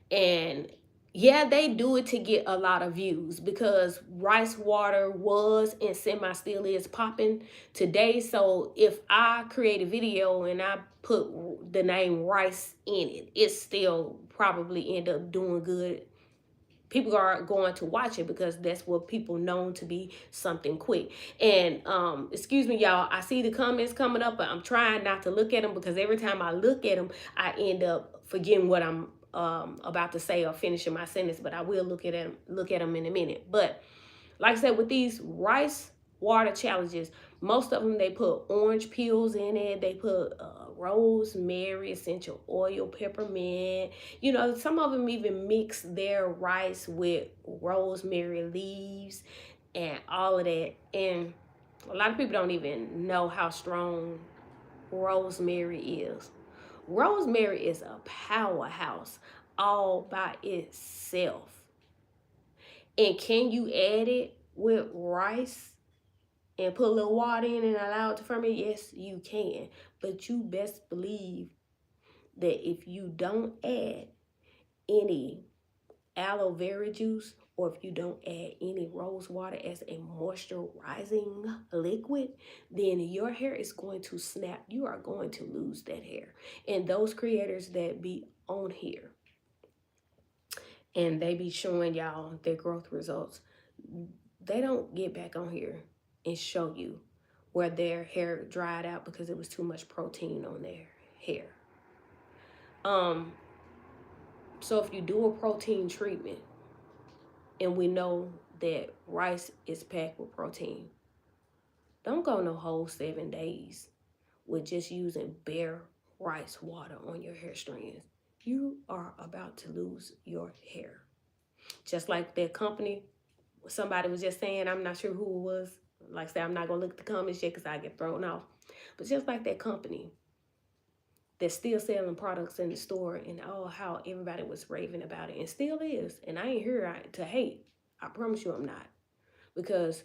[SPEAKER 1] And yeah, they do it to get a lot of views, because rice water was and semi still is popping today. So if I create a video and I put the name rice in it, it still probably end up doing good. people are going to watch it because that's what people known to be something quick. And excuse me, y'all, I see the comments coming up, but I'm trying not to look at them because every time I look at them, I end up forgetting what I'm about to say or finishing my sentence. But I will look at them in a minute. But like I said, with these rice water challenges, most of them, they put orange peels in it. They put rosemary, essential oil, peppermint. You know, some of them even mix their rice with rosemary leaves and all of that. And a lot of people don't even know how strong rosemary is. Rosemary is a powerhouse all by itself. And can you add it with rice and put a little water in and allow it to ferment? Yes, you can. But you best believe that if you don't add any aloe vera juice, or if you don't add any rose water as a moisturizing liquid, then your hair is going to snap. You are going to lose that hair. And those creators that be on here and they be showing y'all their growth results, they don't get back on here and show you where their hair dried out because it was too much protein on their hair. So if you do a protein treatment, and we know that rice is packed with protein, don't go no whole 7 days with just using bare rice water on your hair strands. You are about to lose your hair. Just like that company, somebody was just saying, I'm not sure who it was. Like I said, I'm not going to look at the comments yet because I get thrown off. But just like that company that's still selling products in the store, and oh, how everybody was raving about it and still is. And I ain't here to hate. I promise you I'm not. Because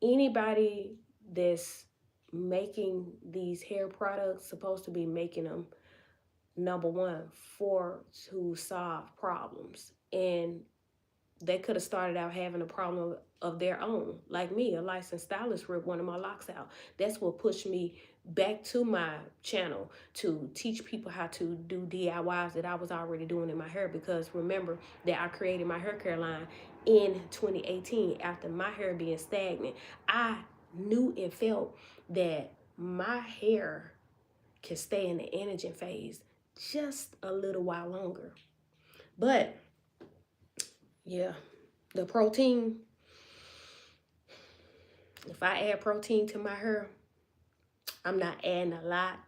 [SPEAKER 1] anybody that's making these hair products supposed to be making them, number one, to solve problems. And they could have started out having a problem of their own. Like me, a licensed stylist, ripped one of my locks out. That's what pushed me back to my channel to teach people how to do DIYs that I was already doing in my hair. Because remember that I created my hair care line in 2018 after my hair being stagnant. I knew and felt that my hair can stay in the anagen phase just a little while longer. But yeah, the protein, if I add protein to my hair, I'm not adding a lot.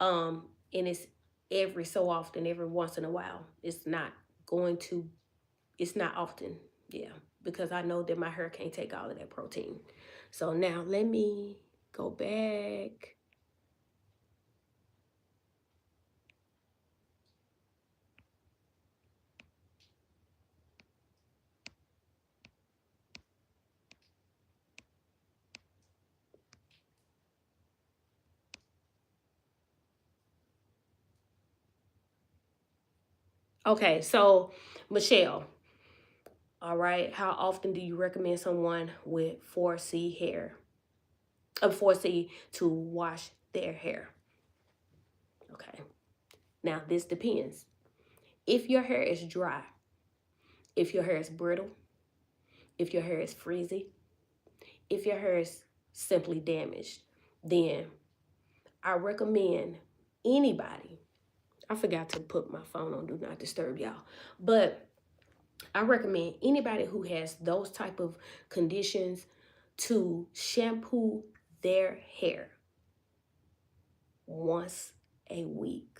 [SPEAKER 1] And it's every so often, every once in a while. It's not often, yeah, because I know that my hair can't take all of that protein. So now let me go back. Okay, so Michelle, all right, how often do you recommend someone with 4C hair, 4C to wash their hair? Okay, now this depends. If your hair is dry, if your hair is brittle, if your hair is frizzy, if your hair is simply damaged, then I recommend anybody. I forgot to put my phone on Do Not Disturb, y'all. But I recommend anybody who has those type of conditions to shampoo their hair once a week.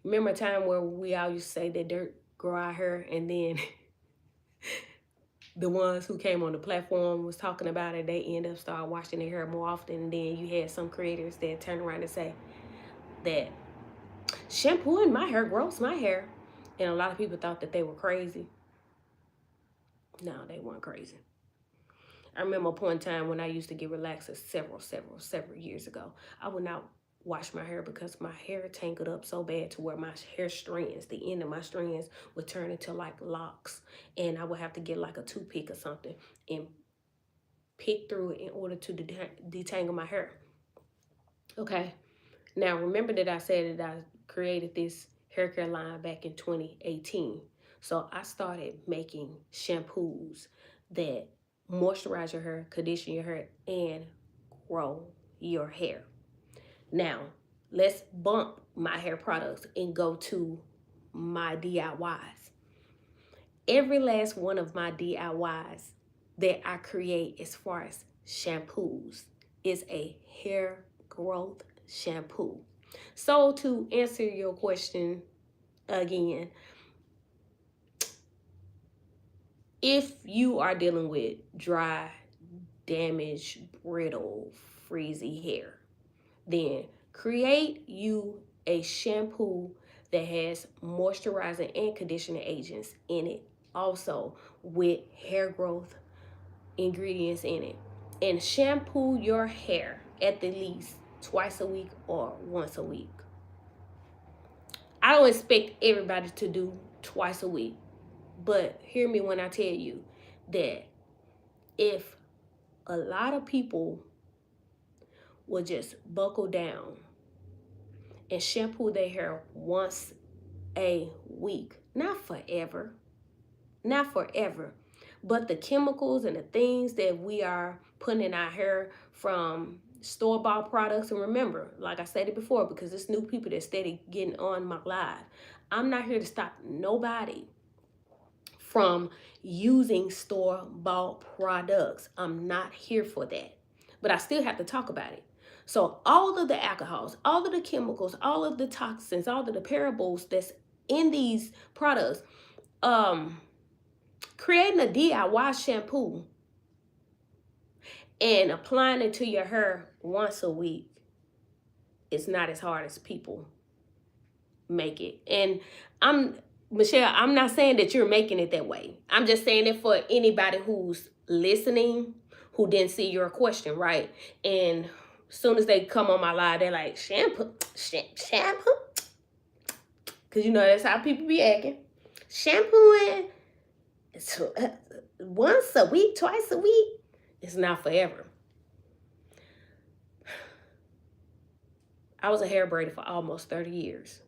[SPEAKER 1] Remember a time where we all used to say that dirt grow our hair, and then the ones who came on the platform was talking about it, they end up start washing their hair more often. And then you had some creators that turn around and say that shampooing my hair grows my hair. And a lot of people thought that they were crazy. No, they weren't crazy. I remember a point in time when I used to get relaxers several years ago. I would not wash my hair because my hair tangled up so bad to where my hair strands, the end of my strands, would turn into like locks. And I would have to get like a toothpick or something and pick through it in order to detangle my hair. Okay. Now, remember that I said that I created this hair care line back in 2018. So I started making shampoos that moisturize your hair, condition your hair, and grow your hair. Now, let's bump my hair products and go to my DIYs. Every last one of my DIYs that I create as far as shampoos is a hair growth shampoo. So to answer your question again, if you are dealing with dry, damaged, brittle, frizzy hair, then create you a shampoo that has moisturizing and conditioning agents in it, also with hair growth ingredients in it, and shampoo your hair at the least twice a week or once a week. I don't expect everybody to do twice a week, but hear me when I tell you that if a lot of people will just buckle down and shampoo their hair once a week, not forever, but the chemicals and the things that we are putting in our hair from store-bought products. And remember, like I said it before, because it's new people that steady getting on my live, I'm not here to stop nobody from using store-bought products. I'm not here for that, but I still have to talk about it. So all of the alcohols, all of the chemicals, all of the toxins, all of the parables that's in these products, creating a DIY shampoo and applying it to your hair once a week is not as hard as people make it. And Michelle, I'm not saying that you're making it that way. I'm just saying it for anybody who's listening who didn't see your question, right? And as soon as they come on my live, they're like, shampoo? Because you know that's how people be acting. Shampooing once a week, twice a week. It's not forever. I was a hair braider for almost 30 years.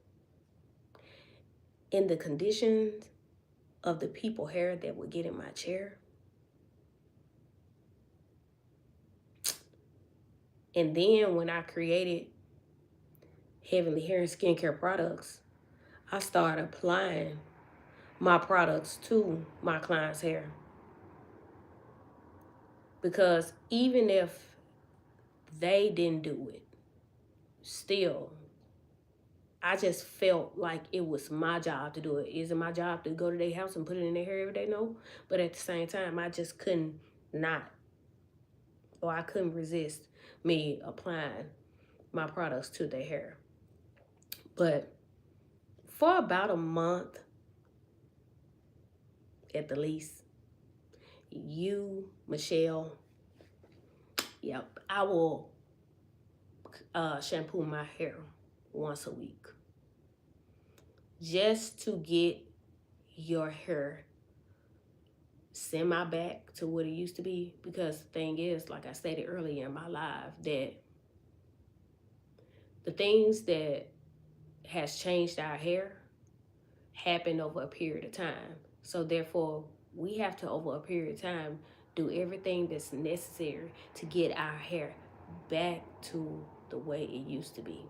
[SPEAKER 1] In the conditions of the people hair that would get in my chair, and then when I created Heavenly Hair and Skincare products, I started applying my products to my clients' hair. Because even if they didn't do it, still, I just felt like it was my job to do it. Is it my job to go to their house and put it in their hair every day? No. But at the same time, I just couldn't not, or I couldn't resist me applying my products to their hair. But for about a month, at the least, you, Michelle, yep, I will shampoo my hair once a week, just to get your hair semi back to what it used to be. Because the thing is, like I stated earlier in my live, that the things that has changed our hair happened over a period of time. So therefore, we have to, over a period of time, do everything that's necessary to get our hair back to the way it used to be.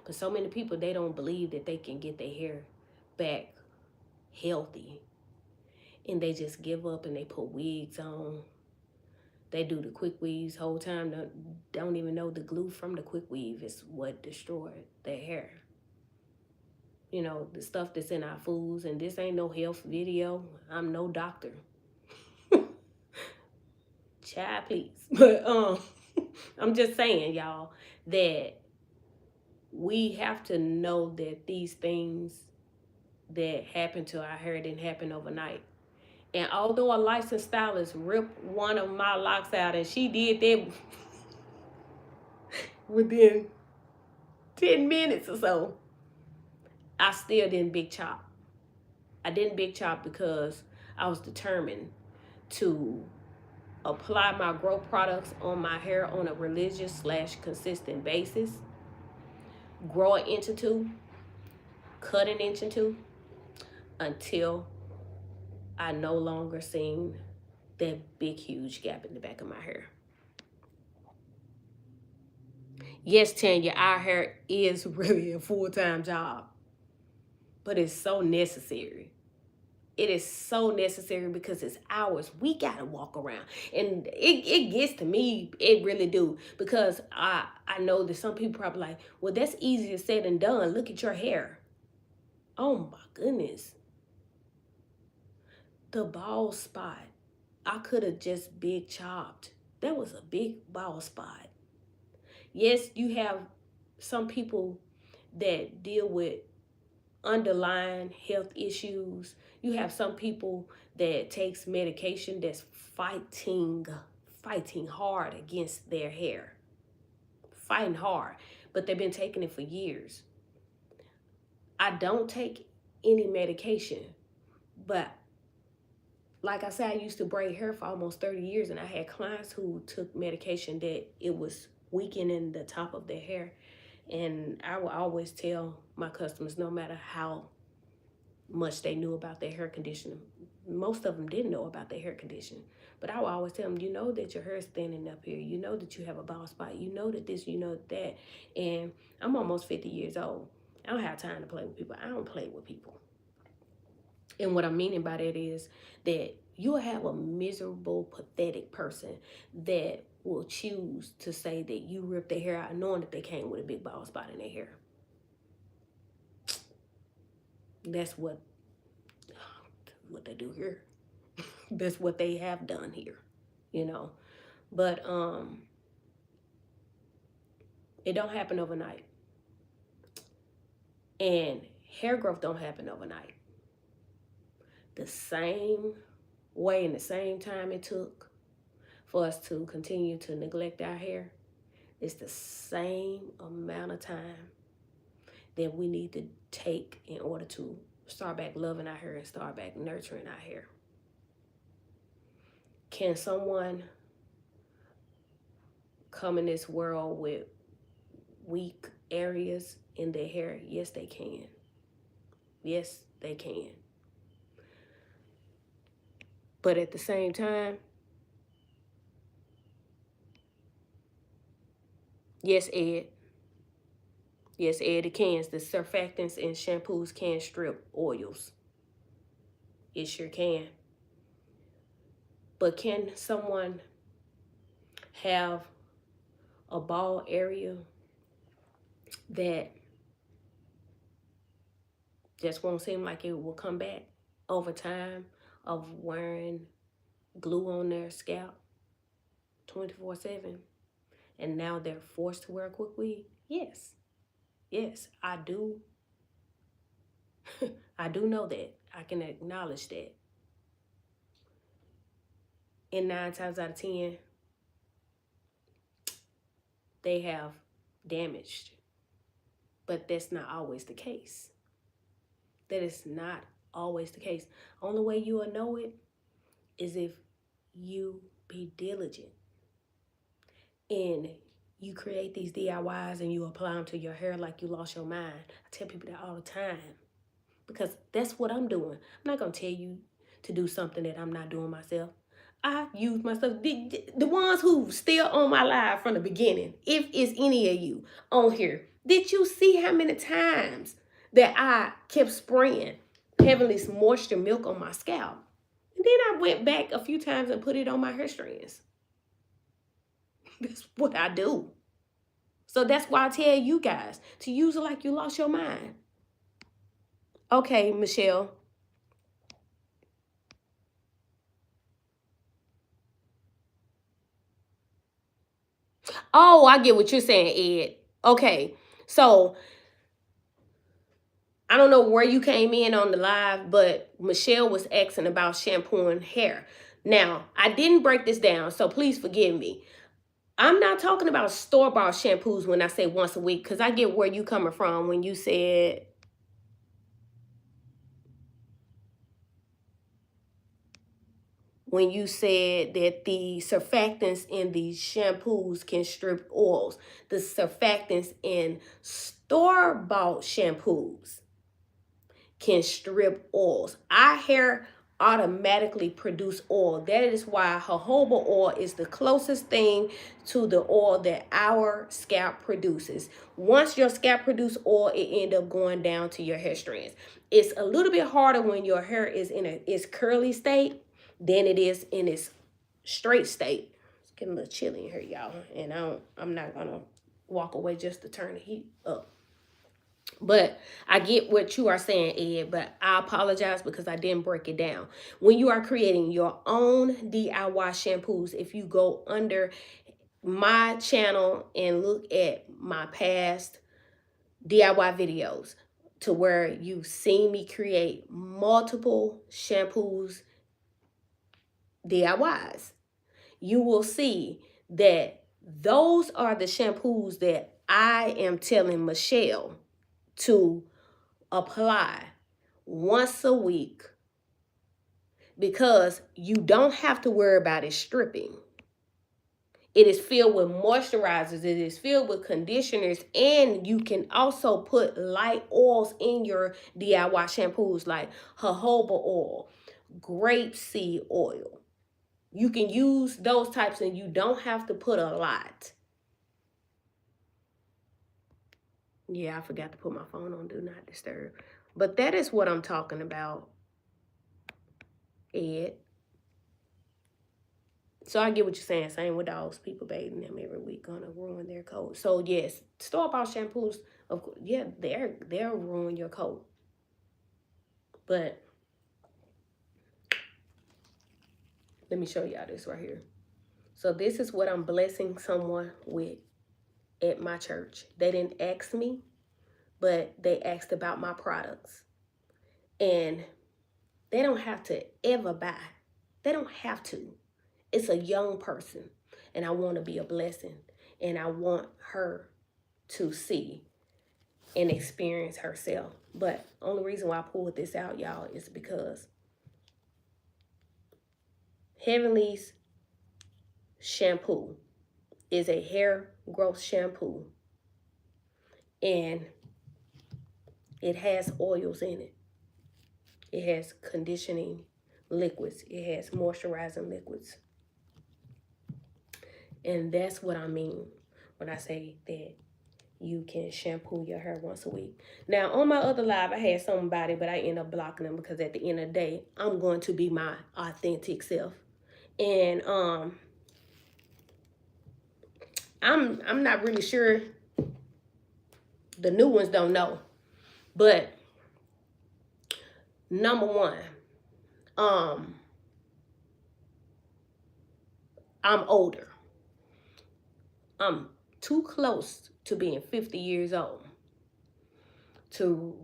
[SPEAKER 1] But so many people, they don't believe that they can get their hair back healthy. And they just give up and they put wigs on. They do the quick weaves whole time. Don't even know the glue from the quick weave is what destroyed their hair. You know, the stuff that's in our foods, and this ain't no health video. I'm no doctor. Child, please. But I'm just saying, y'all, that we have to know that these things that happen to our hair didn't happen overnight. And although a licensed stylist ripped one of my locks out, and she did that within 10 minutes or so, I still didn't big chop. I didn't big chop because I was determined to apply my growth products on my hair on a religious/consistent basis, grow an inch or two, cut an inch or two, until I no longer seen that big, huge gap in the back of my hair. Yes, Tanya, our hair is really a full-time job, but it's so necessary. It is so necessary because it's hours we gotta walk around, and it gets to me. It really do, because I know that some people probably like, well, that's easier said than done. Look at your hair. Oh my goodness, the bald spot. I could have just big chopped. That was a big bald spot. Yes, you have some people that deal with underlying health issues. You have some people that takes medication that's fighting hard against their hair. Fighting hard, but they've been taking it for years. I don't take any medication, but like I said, I used to braid hair for almost 30 years, and I had clients who took medication that it was weakening the top of their hair. And I will always tell my customers, no matter how much they knew about their hair condition, most of them didn't know about their hair condition, but I will always tell them, you know that your hair is thinning up here, you know that you have a bald spot, you know that this, you know that. And I'm almost 50 years old. I don't have time to play with people. I don't play with people. And what I'm meaning by that is that you'll have a miserable, pathetic person that will choose to say that you ripped their hair out knowing that they came with a big bald spot in their hair. That's what they do here. That's what they have done here, you know. But it don't happen overnight. And hair growth don't happen overnight. The same way and the same time it took for us to continue to neglect our hair, it's the same amount of time that we need to take in order to start back loving our hair and start back nurturing our hair. Can someone come in this world with weak areas in their hair? Yes, they can. Yes, they can. But at the same time, yes, Ed. Yes, Ed, it can. The surfactants in shampoos can strip oils. It sure can. But can someone have a bald area that just won't seem like it will come back over time of wearing glue on their scalp 24/7, and now they're forced to wear a quick weave? Yes. Yes, I do. I do know that. I can acknowledge that. And 9 times out of 10, they have damaged. But that's not always the case. That is not always the case. Only way you will know it is if you be diligent and you create these DIYs and you apply them to your hair like you lost your mind. I tell people that all the time because that's what I'm doing. I'm not going to tell you to do something that I'm not doing myself. I use myself. The ones who still on my live from the beginning, if it's any of you on here, did you see how many times that I kept spraying Heavenly's moisture milk on my scalp? And then I went back a few times and put it on my hair strands. That's what I do. So that's why I tell you guys to use it like you lost your mind. Okay, Michelle. Oh, I get what you're saying, Ed. Okay, so I don't know where you came in on the live, but Michelle was asking about shampooing hair. Now, I didn't break this down, so please forgive me. I'm not talking about store-bought shampoos when I say once a week, because I get where you coming from when you said that the surfactants in these shampoos can strip oils. The surfactants in store-bought shampoos can strip oils. Our hair automatically produce oil. That is why jojoba oil is the closest thing to the oil that our scalp produces. Once your scalp produces oil, it ends up going down to your hair strands. It's a little bit harder when your hair is in its curly state than it is in its straight state. It's getting a little chilly in here, y'all, and I'm not gonna walk away just to turn the heat up. But I get what you are saying, Ed, but I apologize because I didn't break it down. When you are creating your own DIY shampoos, if you go under my channel and look at my past DIY videos to where you've seen me create multiple shampoos DIYs, you will see that those are the shampoos that I am telling Michelle to apply once a week, because you don't have to worry about it stripping. It is filled with moisturizers, it is filled with conditioners, and you can also put light oils in your DIY shampoos like jojoba oil, grapeseed oil. You can use those types and you don't have to put a lot. Yeah, I forgot to put my phone on Do Not Disturb. But that is what I'm talking about, Ed. So I get what you're saying. Same with dogs. People bathing them every week gonna ruin their coat. So yes, store-bought shampoos, of course, yeah, they'll ruin your coat. But let me show y'all this right here. So this is what I'm blessing someone with at my church. They didn't ask me, but they asked about my products. And they don't have to ever buy. They don't have to. It's a young person, and I want to be a blessing, and I want her to see and experience herself. But only reason why I pulled this out, y'all, is because Heavenly's shampoo is a hair growth shampoo, and it has oils in it. It has conditioning liquids. It has moisturizing liquids. And that's what I mean when I say that you can shampoo your hair once a week. Now, on my other live, I had somebody, but I ended up blocking them because at the end of the day, I'm going to be my authentic self. And I'm not really sure. The new ones don't know. But number one, I'm older. I'm too close to being 50 years old to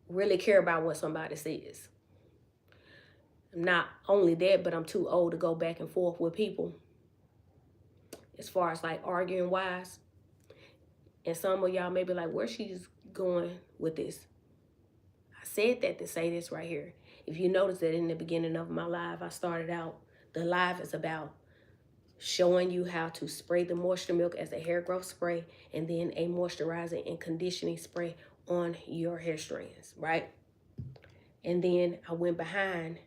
[SPEAKER 1] really care about what somebody says. Not only that, but I'm too old to go back and forth with people as far as like arguing wise. And some of y'all may be like, where she's going with this? I said that to say this right here. If you notice that in the beginning of my live, I started out, the live is about showing you how to spray the moisture milk as a hair growth spray, and then a moisturizing and conditioning spray on your hair strands, right? And then I went behind,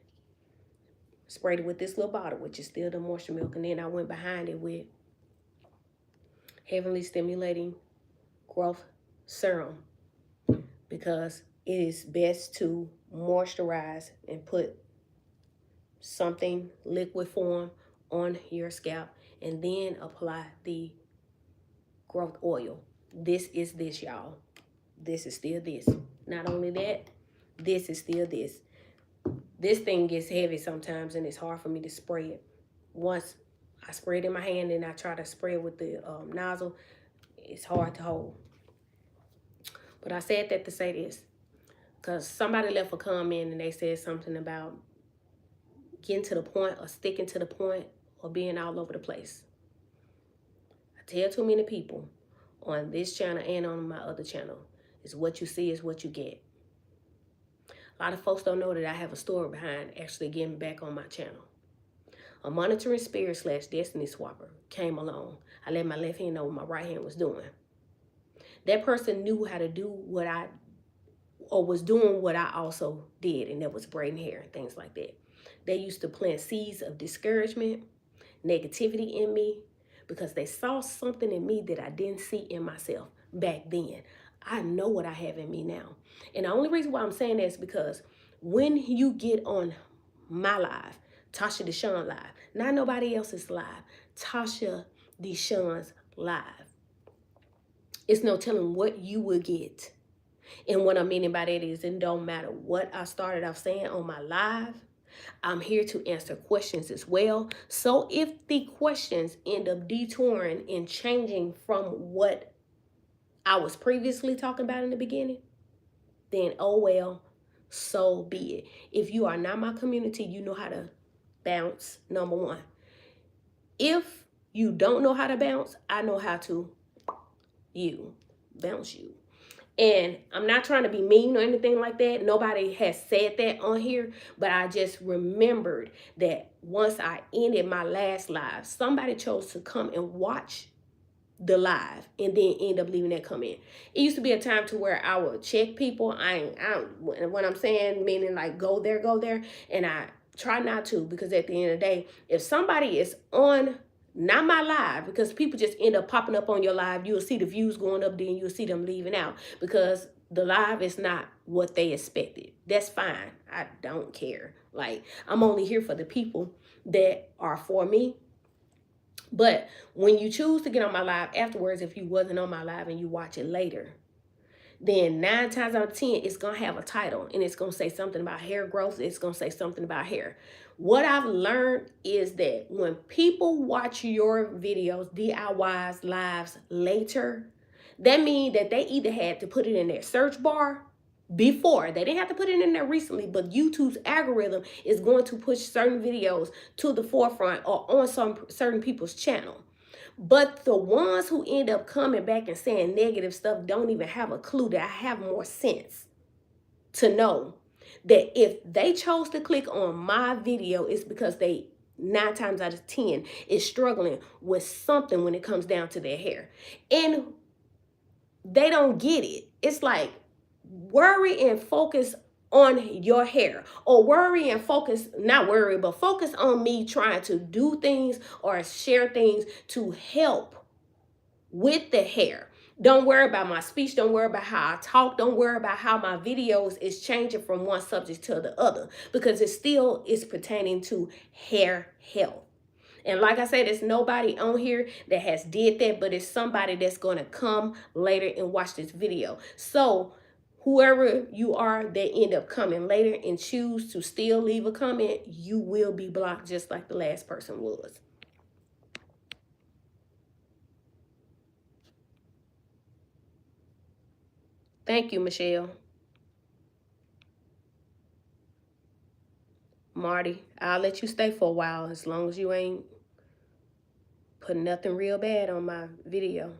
[SPEAKER 1] sprayed it with this little bottle, which is still the moisture milk, and then I went behind it with Heavenly Stimulating Growth Serum, because it is best to moisturize and put something liquid form on your scalp and then apply the growth oil. This is this, y'all. This is still this. Not only that, this is still this. This thing gets heavy sometimes and it's hard for me to spray it. Once I spray it in my hand and I try to spray it with the nozzle, it's hard to hold. But I said that to say this, because somebody left a comment and they said something about getting to the point or sticking to the point or being all over the place. I tell too many people on this channel and on my other channel, is what you see is what you get. A lot of folks don't know that I have a story behind actually getting back on my channel. A monitoring spirit / destiny swapper came along. I let my left hand know what my right hand was doing. That person knew how to do was doing what I also did, and that was braiding hair and things like that. They used to plant seeds of discouragement, negativity in me, because they saw something in me that I didn't see in myself back then. I know what I have in me now. And the only reason why I'm saying that is because when you get on my live, Tasha Deshawn live, not nobody else's live, Tasha Deshawn's live, it's no telling what you will get. And what I'm meaning by that is it don't matter what I started off saying on my live, I'm here to answer questions as well. So if the questions end up detouring and changing from what I was previously talking about in the beginning, then oh well, so be it. If you are not my community, you know how to bounce, number one. If you don't know how to bounce, I know how to bounce you. And I'm not trying to be mean or anything like that. Nobody has said that on here, but I just remembered that once I ended my last live, somebody chose to come and watch the live and then end up leaving that comment. It used to be a time to where I would check people. When I'm saying, meaning like go there, and I try not to, because at the end of the day, if somebody is on not my live, because people just end up popping up on your live, you'll see the views going up, then you'll see them leaving out because the live is not what they expected. That's fine. I don't care. Like, I'm only here for the people that are for me. But when you choose to get on my live afterwards, if you wasn't on my live and you watch it later, then 9 times out of 10, it's going to have a title and it's going to say something about hair growth. It's going to say something about hair. What I've learned is that when people watch your videos, DIYs, lives later, that means that they either had to put it in their search bar before. They didn't have to put it in there recently, but YouTube's algorithm is going to push certain videos to the forefront or on some certain people's channel. But the ones who end up coming back and saying negative stuff don't even have a clue that I have more sense to know that if they chose to click on my video, it's because they 9 times out of 10 is struggling with something when it comes down to their hair. And they don't get it. It's like worry and focus on your hair, or worry and focus, not worry, but focus on me trying to do things or share things to help with the hair. Don't worry about my speech. Don't worry about how I talk. Don't worry about how my videos is changing from one subject to the other, because it still is pertaining to hair health. And like I said, there's nobody on here that has did that, but it's somebody that's going to come later and watch this video. So whoever you are that end up coming later and choose to still leave a comment, you will be blocked just like the last person was. Thank you, Michelle. Marty, I'll let you stay for a while as long as you ain't putting nothing real bad on my video.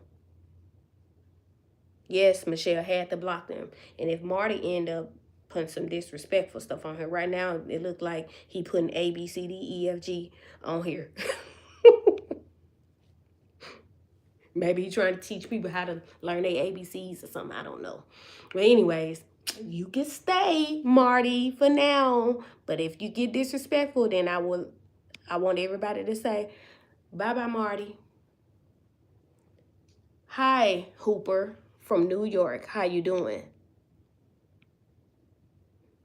[SPEAKER 1] Yes, Michelle had to block them. And if Marty end up putting some disrespectful stuff on here right now, it looked like he putting A, B, C, D, E, F, G on here. Maybe he trying to teach people how to learn their ABCs or something. I don't know. But anyways, you can stay, Marty, for now. But if you get disrespectful, then I want everybody to say, bye-bye, Marty. Hi, Hooper from New York. How you doing?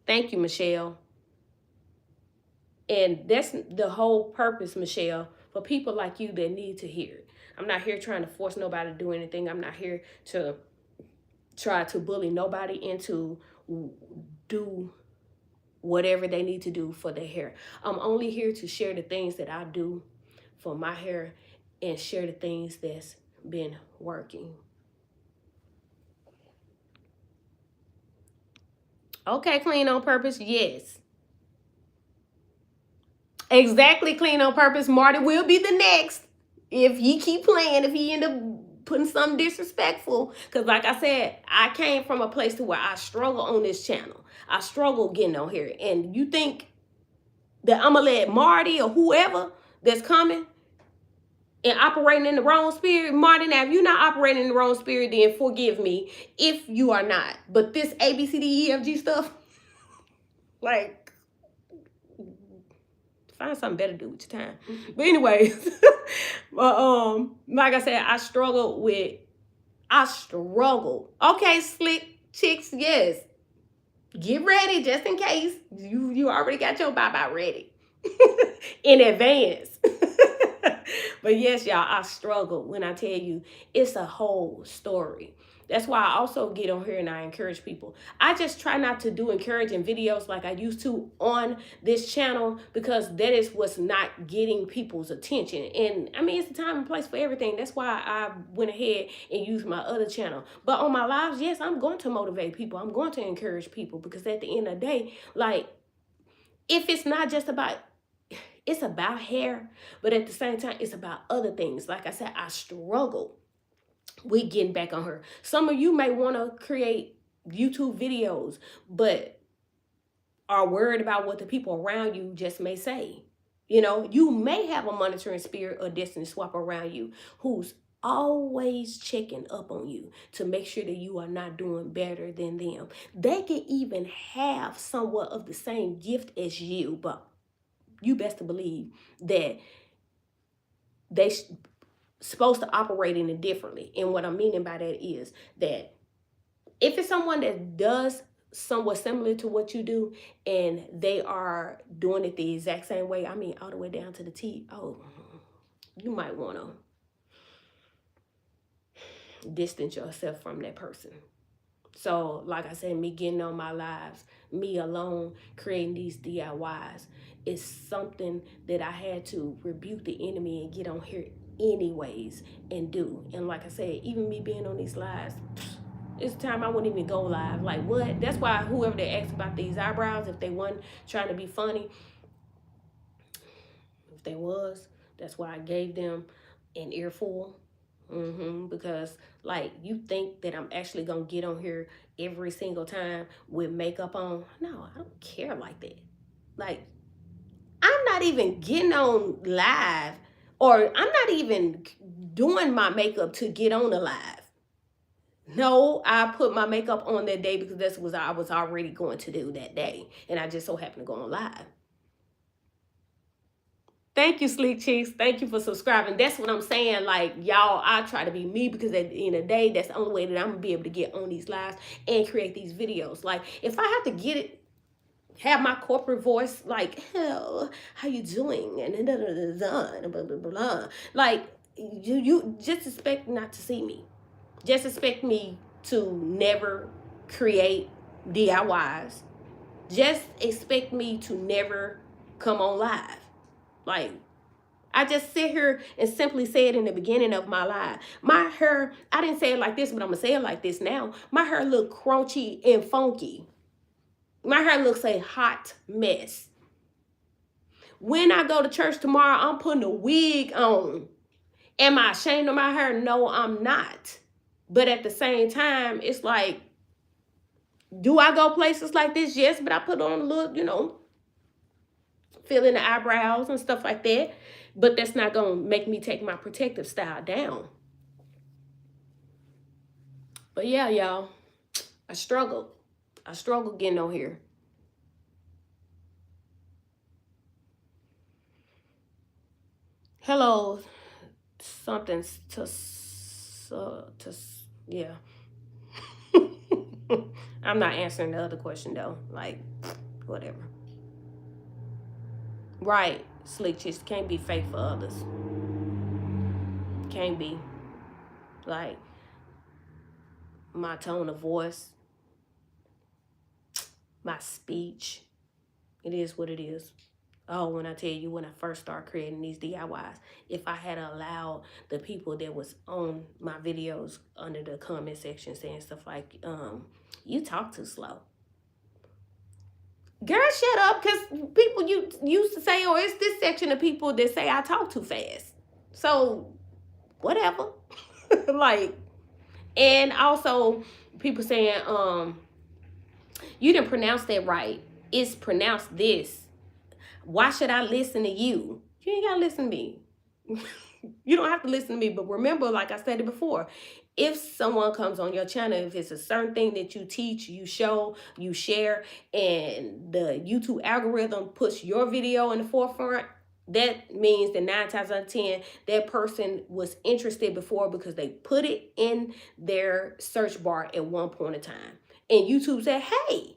[SPEAKER 1] Thank you, Michelle. And that's the whole purpose, Michelle, for people like you that need to hear it. I'm not here trying to force nobody to do anything. I'm not here to try to bully nobody into do whatever they need to do for their hair. I'm only here to share the things that I do for my hair and share the things that's been working. Okay, clean on purpose, yes. Exactly, clean on purpose. Marty will be the next if he keep playing, if he end up putting something disrespectful. Because like I said, I came from a place to where I struggle on this channel. I struggle getting on here. And you think that I'm going to let Marty or whoever that's coming and operating in the wrong spirit? Marty, now, if you're not operating in the wrong spirit, then forgive me if you are not. But this ABCDEFG stuff, like, Find something better to do with your time. But anyways, but like I said, I struggle. Okay, slick chicks, yes. Get ready just in case. You already got your bye-bye ready in advance. But yes, y'all, I struggle when I tell you it's a whole story. That's why I also get on here and I encourage people. I just try not to do encouraging videos like I used to on this channel, because that is what's not getting people's attention. And I mean, it's a time and place for everything. That's why I went ahead and used my other channel. But on my lives, yes, I'm going to motivate people. I'm going to encourage people, because at the end of the day, like, if it's not just about, it's about hair, but at the same time, it's about other things. Like I said, I struggle with getting back on her. Some of you may want to create YouTube videos, but are worried about what the people around you just may say. You know, you may have a monitoring spirit or destiny swap around you who's always checking up on you to make sure that you are not doing better than them. They can even have somewhat of the same gift as you, but you best to believe that they supposed to operate in it differently. And what I'm meaning by that is that if it's someone that does somewhat similar to what you do and they are doing it the exact same way, I mean, all the way down to the T, oh, you might want to distance yourself from that person. So, like I said, me getting on my lives, me alone creating these DIYs, is something that I had to rebuke the enemy and get on here anyways and do. And like I said, even me being on these lives, it's time I wouldn't even go live. Like, what? That's why whoever they asked about these eyebrows, if they weren't trying to be funny, if they was, that's why I gave them an earful. Because like, you think that I'm actually gonna get on here every single time with makeup on? No, I don't care like that. Like, I'm not even getting on live, or I'm not even doing my makeup to get on the live. No, I put my makeup on that day because that's what I was already going to do that day, and I just so happened to go on live. Thank you, Sleek Cheeks. Thank you for subscribing. That's what I'm saying. Like, y'all, I try to be me, because at the end of the day, that's the only way that I'm going to be able to get on these lives and create these videos. Like, if I have to get it, have my corporate voice, like, hell, how you doing? And blah, blah, blah, blah. Like, you just expect not to see me. Just expect me to never create DIYs. Just expect me to never come on live. Like, I just sit here and simply say it in the beginning of my live. My hair, I didn't say it like this, but I'm going to say it like this now. My hair look crunchy and funky. My hair looks a hot mess. When I go to church tomorrow, I'm putting a wig on. Am I ashamed of my hair? No, I'm not. But at the same time, it's like, do I go places like this? Yes, but I put on a little, you know, fill in the eyebrows and stuff like that. But that's not going to make me take my protective style down. But yeah, y'all, I struggled. I struggled getting on here. Hello, something yeah. I'm not answering the other question though. Like, whatever. Right, Slick Chicks, can't be fake for others. Can't be. Like, my tone of voice, my speech, it is what it is. Oh, when I tell you, when I first started creating these DIYs, if I had allowed the people that was on my videos under the comment section saying stuff like, you talk too slow. Girl, shut up, because people you used to say, oh, it's this section of people that say I talk too fast. So, whatever. Like, and also people saying, you didn't pronounce that right. It's pronounced this. Why should I listen to you? You ain't got to listen to me. You don't have to listen to me. But remember, like I said it before, If someone comes on your channel, if it's a certain thing that you teach, you show, you share, and the YouTube algorithm puts your video in the forefront, that means that 9 times out of 10, that person was interested before because they put it in their search bar at one point in time. And YouTube said, hey,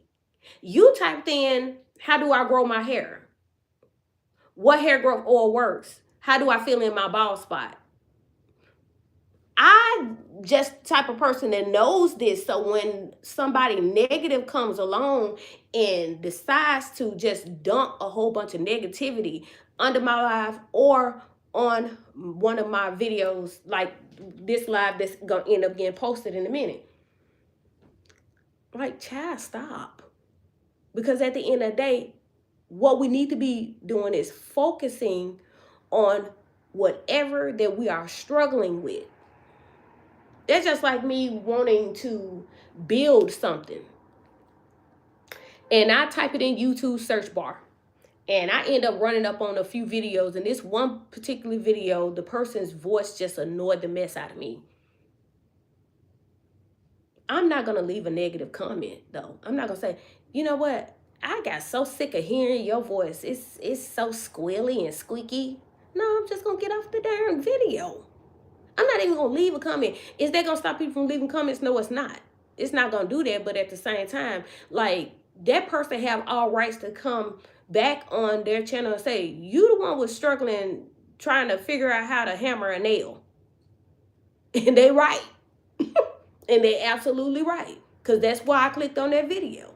[SPEAKER 1] you typed in, how do I grow my hair? What hair growth oil works? How do I feel in my bald spot? I just type of person that knows this. So when somebody negative comes along and decides to just dump a whole bunch of negativity under my live or on one of my videos, like this live that's gonna end up getting posted in a minute, like, child, stop. Because at the end of the day, what we need to be doing is focusing on whatever that we are struggling with. That's just like me wanting to build something. And I type it in YouTube search bar. And I end up running up on a few videos. And this one particular video, the person's voice just annoyed the mess out of me. I'm not going to leave a negative comment, though. I'm not going to say, you know what? I got so sick of hearing your voice. It's so squealy and squeaky. No, I'm just going to get off the darn video. I'm not even going to leave a comment. Is that going to stop people from leaving comments? No, it's not. It's not going to do that. But at the same time, like, that person have all rights to come back on their channel and say, you the one was struggling trying to figure out how to hammer a nail. And they right. And they absolutely right. Because that's why I clicked on that video.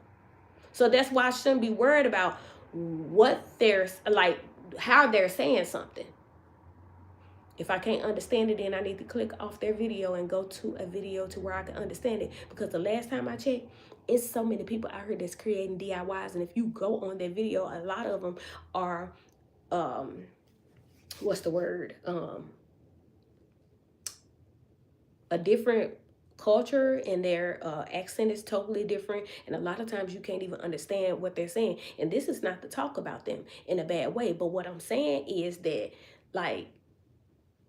[SPEAKER 1] So that's why I shouldn't be worried about what they're, like, how they're saying something. If I can't understand it, then I need to click off their video and go to a video to where I can understand it. Because the last time I checked, it's so many people out here that's creating DIYs. And if you go on their video, a lot of them are, what's the word? A different culture, and their accent is totally different. And a lot of times you can't even understand what they're saying. And this is not to talk about them in a bad way. But what I'm saying is that, like,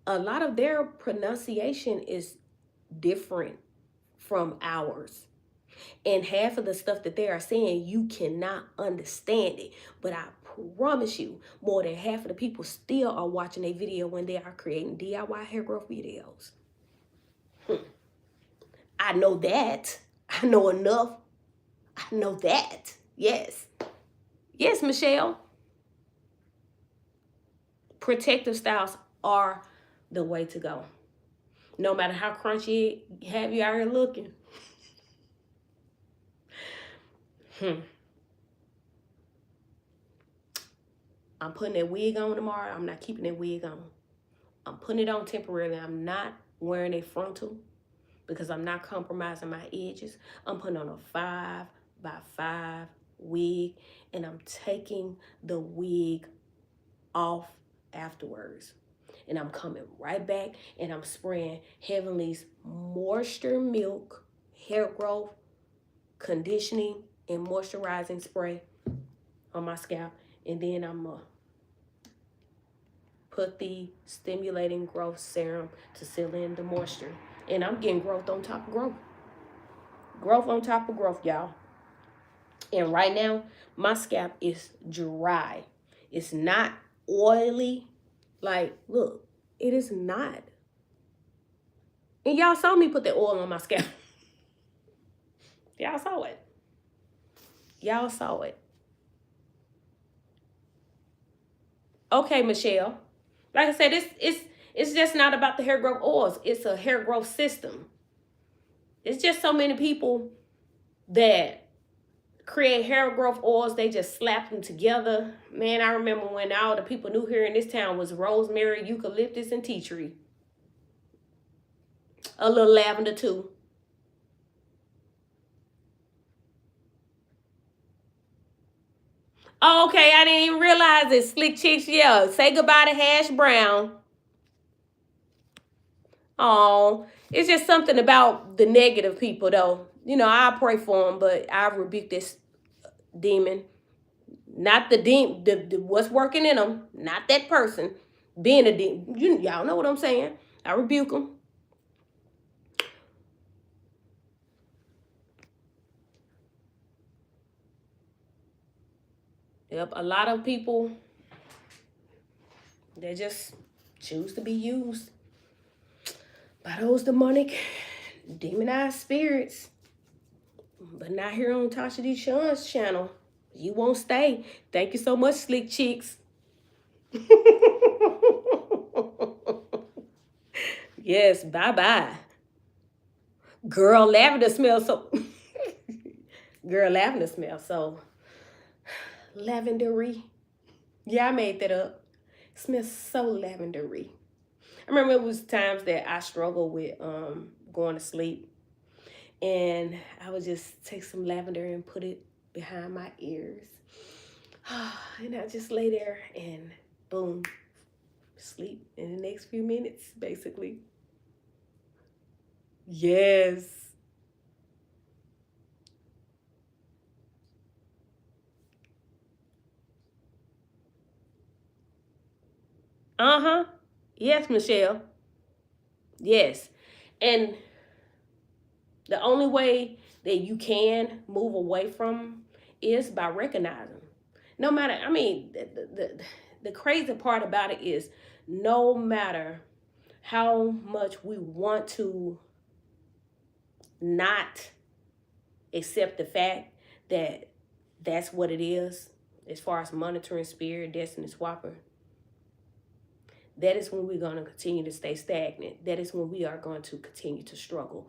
[SPEAKER 1] a lot of their pronunciation is different from ours. And half of the stuff that they are saying, you cannot understand it. But I promise you, more than half of the people still are watching a video when they are creating DIY hair growth videos. I know that. I know enough. I know that. Yes. Yes, Michelle. Protective styles are the way to go. No matter how crunchy have you out here looking. I'm putting that wig on tomorrow. I'm not keeping that wig on. I'm putting it on temporarily. I'm not wearing a frontal because I'm not compromising my edges. I'm putting on a 5x5 wig, and I'm taking the wig off afterwards. And I'm coming right back and I'm spraying Heavenly's Moisture Milk Hair Growth Conditioning and Moisturizing Spray on my scalp. And then I'm going to put the Stimulating Growth Serum to seal in the moisture. And I'm getting growth on top of growth. Growth on top of growth, y'all. And right now, my scalp is dry. It's not oily. Like, look, it is not. And y'all saw me put the oil on my scalp. Y'all saw it. Y'all saw it. Okay, Michelle. Like I said, it's just not about the hair growth oils. It's a hair growth system. It's just so many people that create hair growth oils. They just slap them together. Man, I remember when all the people knew here in this town was rosemary, eucalyptus, and tea tree. A little lavender too. Oh, okay, I didn't even realize it. Slick Chicks, yeah. Say goodbye to Hash Brown. Oh, it's just something about the negative people, though. You know, I pray for them, but I rebuke this demon. Not the demon, what's working in them. Not that person being a demon. Y'all know what I'm saying. I rebuke them. Yep, a lot of people, they just choose to be used by those demonic, demonized spirits. But not here on Tasha D. Sean's channel. You won't stay. Thank you so much, Slick Chicks. Yes, bye-bye. Girl, lavender smells so... Girl, lavender smells so... lavendery. Yeah, I made that up. It smells so lavendery. I remember it was times that I struggled with going to sleep. And I would just take some lavender and put it behind my ears. And I just lay there and boom, sleep in the next few minutes, basically. Yes. Uh-huh. Yes, Michelle. Yes. And the only way that you can move away from is by recognizing. No matter, I mean, the crazy part about it is no matter how much we want to not accept the fact that that's what it is, as far as monitoring spirit, destiny swapper, that is when we're going to continue to stay stagnant. That is when we are going to continue to struggle.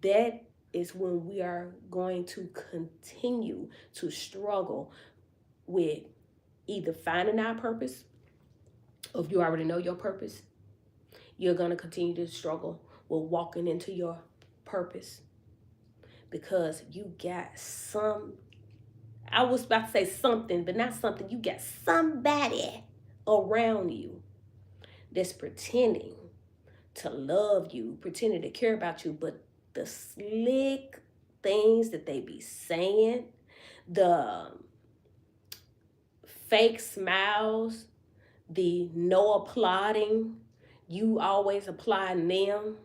[SPEAKER 1] That is when we are going to continue to struggle with either finding our purpose, or if you already know your purpose, you're going to continue to struggle with walking into your purpose, because you got some, I was about to say something, but not something, you got somebody around you that's pretending to love you, pretending to care about you, but the slick things that they be saying, the fake smiles, the no applauding, you always applying them.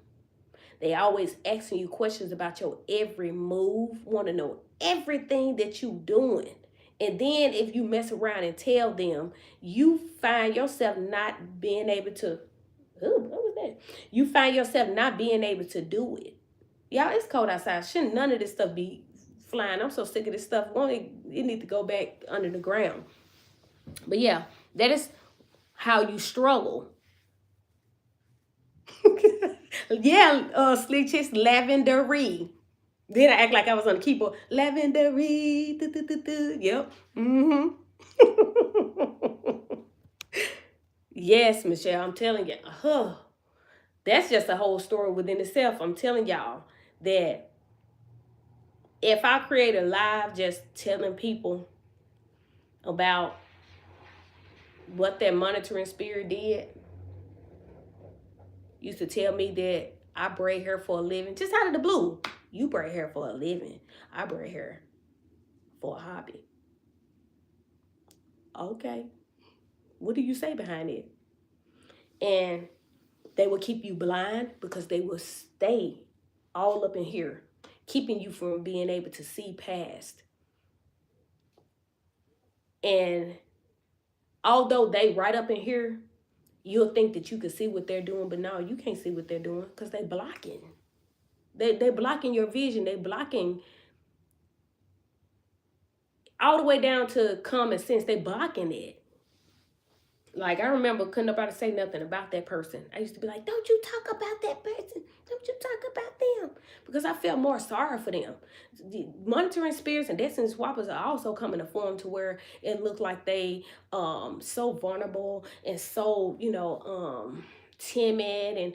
[SPEAKER 1] They always asking you questions about your every move, want to know everything that you doing. And then if you mess around and tell them, you find yourself not being able to, ooh, what was that? You find yourself not being able to do it. Y'all, it's cold outside. Shouldn't none of this stuff be flying? I'm so sick of this stuff. It need to go back under the ground. But yeah, that is how you struggle. Yeah, Slick Chicks, lavendery. Then I act like I was on the keyboard. Lavendery. Yep. Mm-hmm. Yes, Michelle, I'm telling you. That's just a whole story within itself. I'm telling y'all that if I create a live just telling people about what that monitoring spirit did, used to tell me that I braid hair for a living, just out of the blue. You braid hair for a living. I braid hair for a hobby. Okay. What do you say behind it? And they will keep you blind because they will stay all up in here, keeping you from being able to see past. And although they right up in here, you'll think that you can see what they're doing, but no, you can't see what they're doing because they blocking. They blocking your vision. They blocking all the way down to common sense. They blocking it. Like, I remember couldn't nobody say nothing about that person. I used to be like, don't you talk about that person. Don't you talk about them. Because I felt more sorry for them. The monitoring spirits and destiny swappers are also coming to form to where it looked like they so vulnerable and so, timid and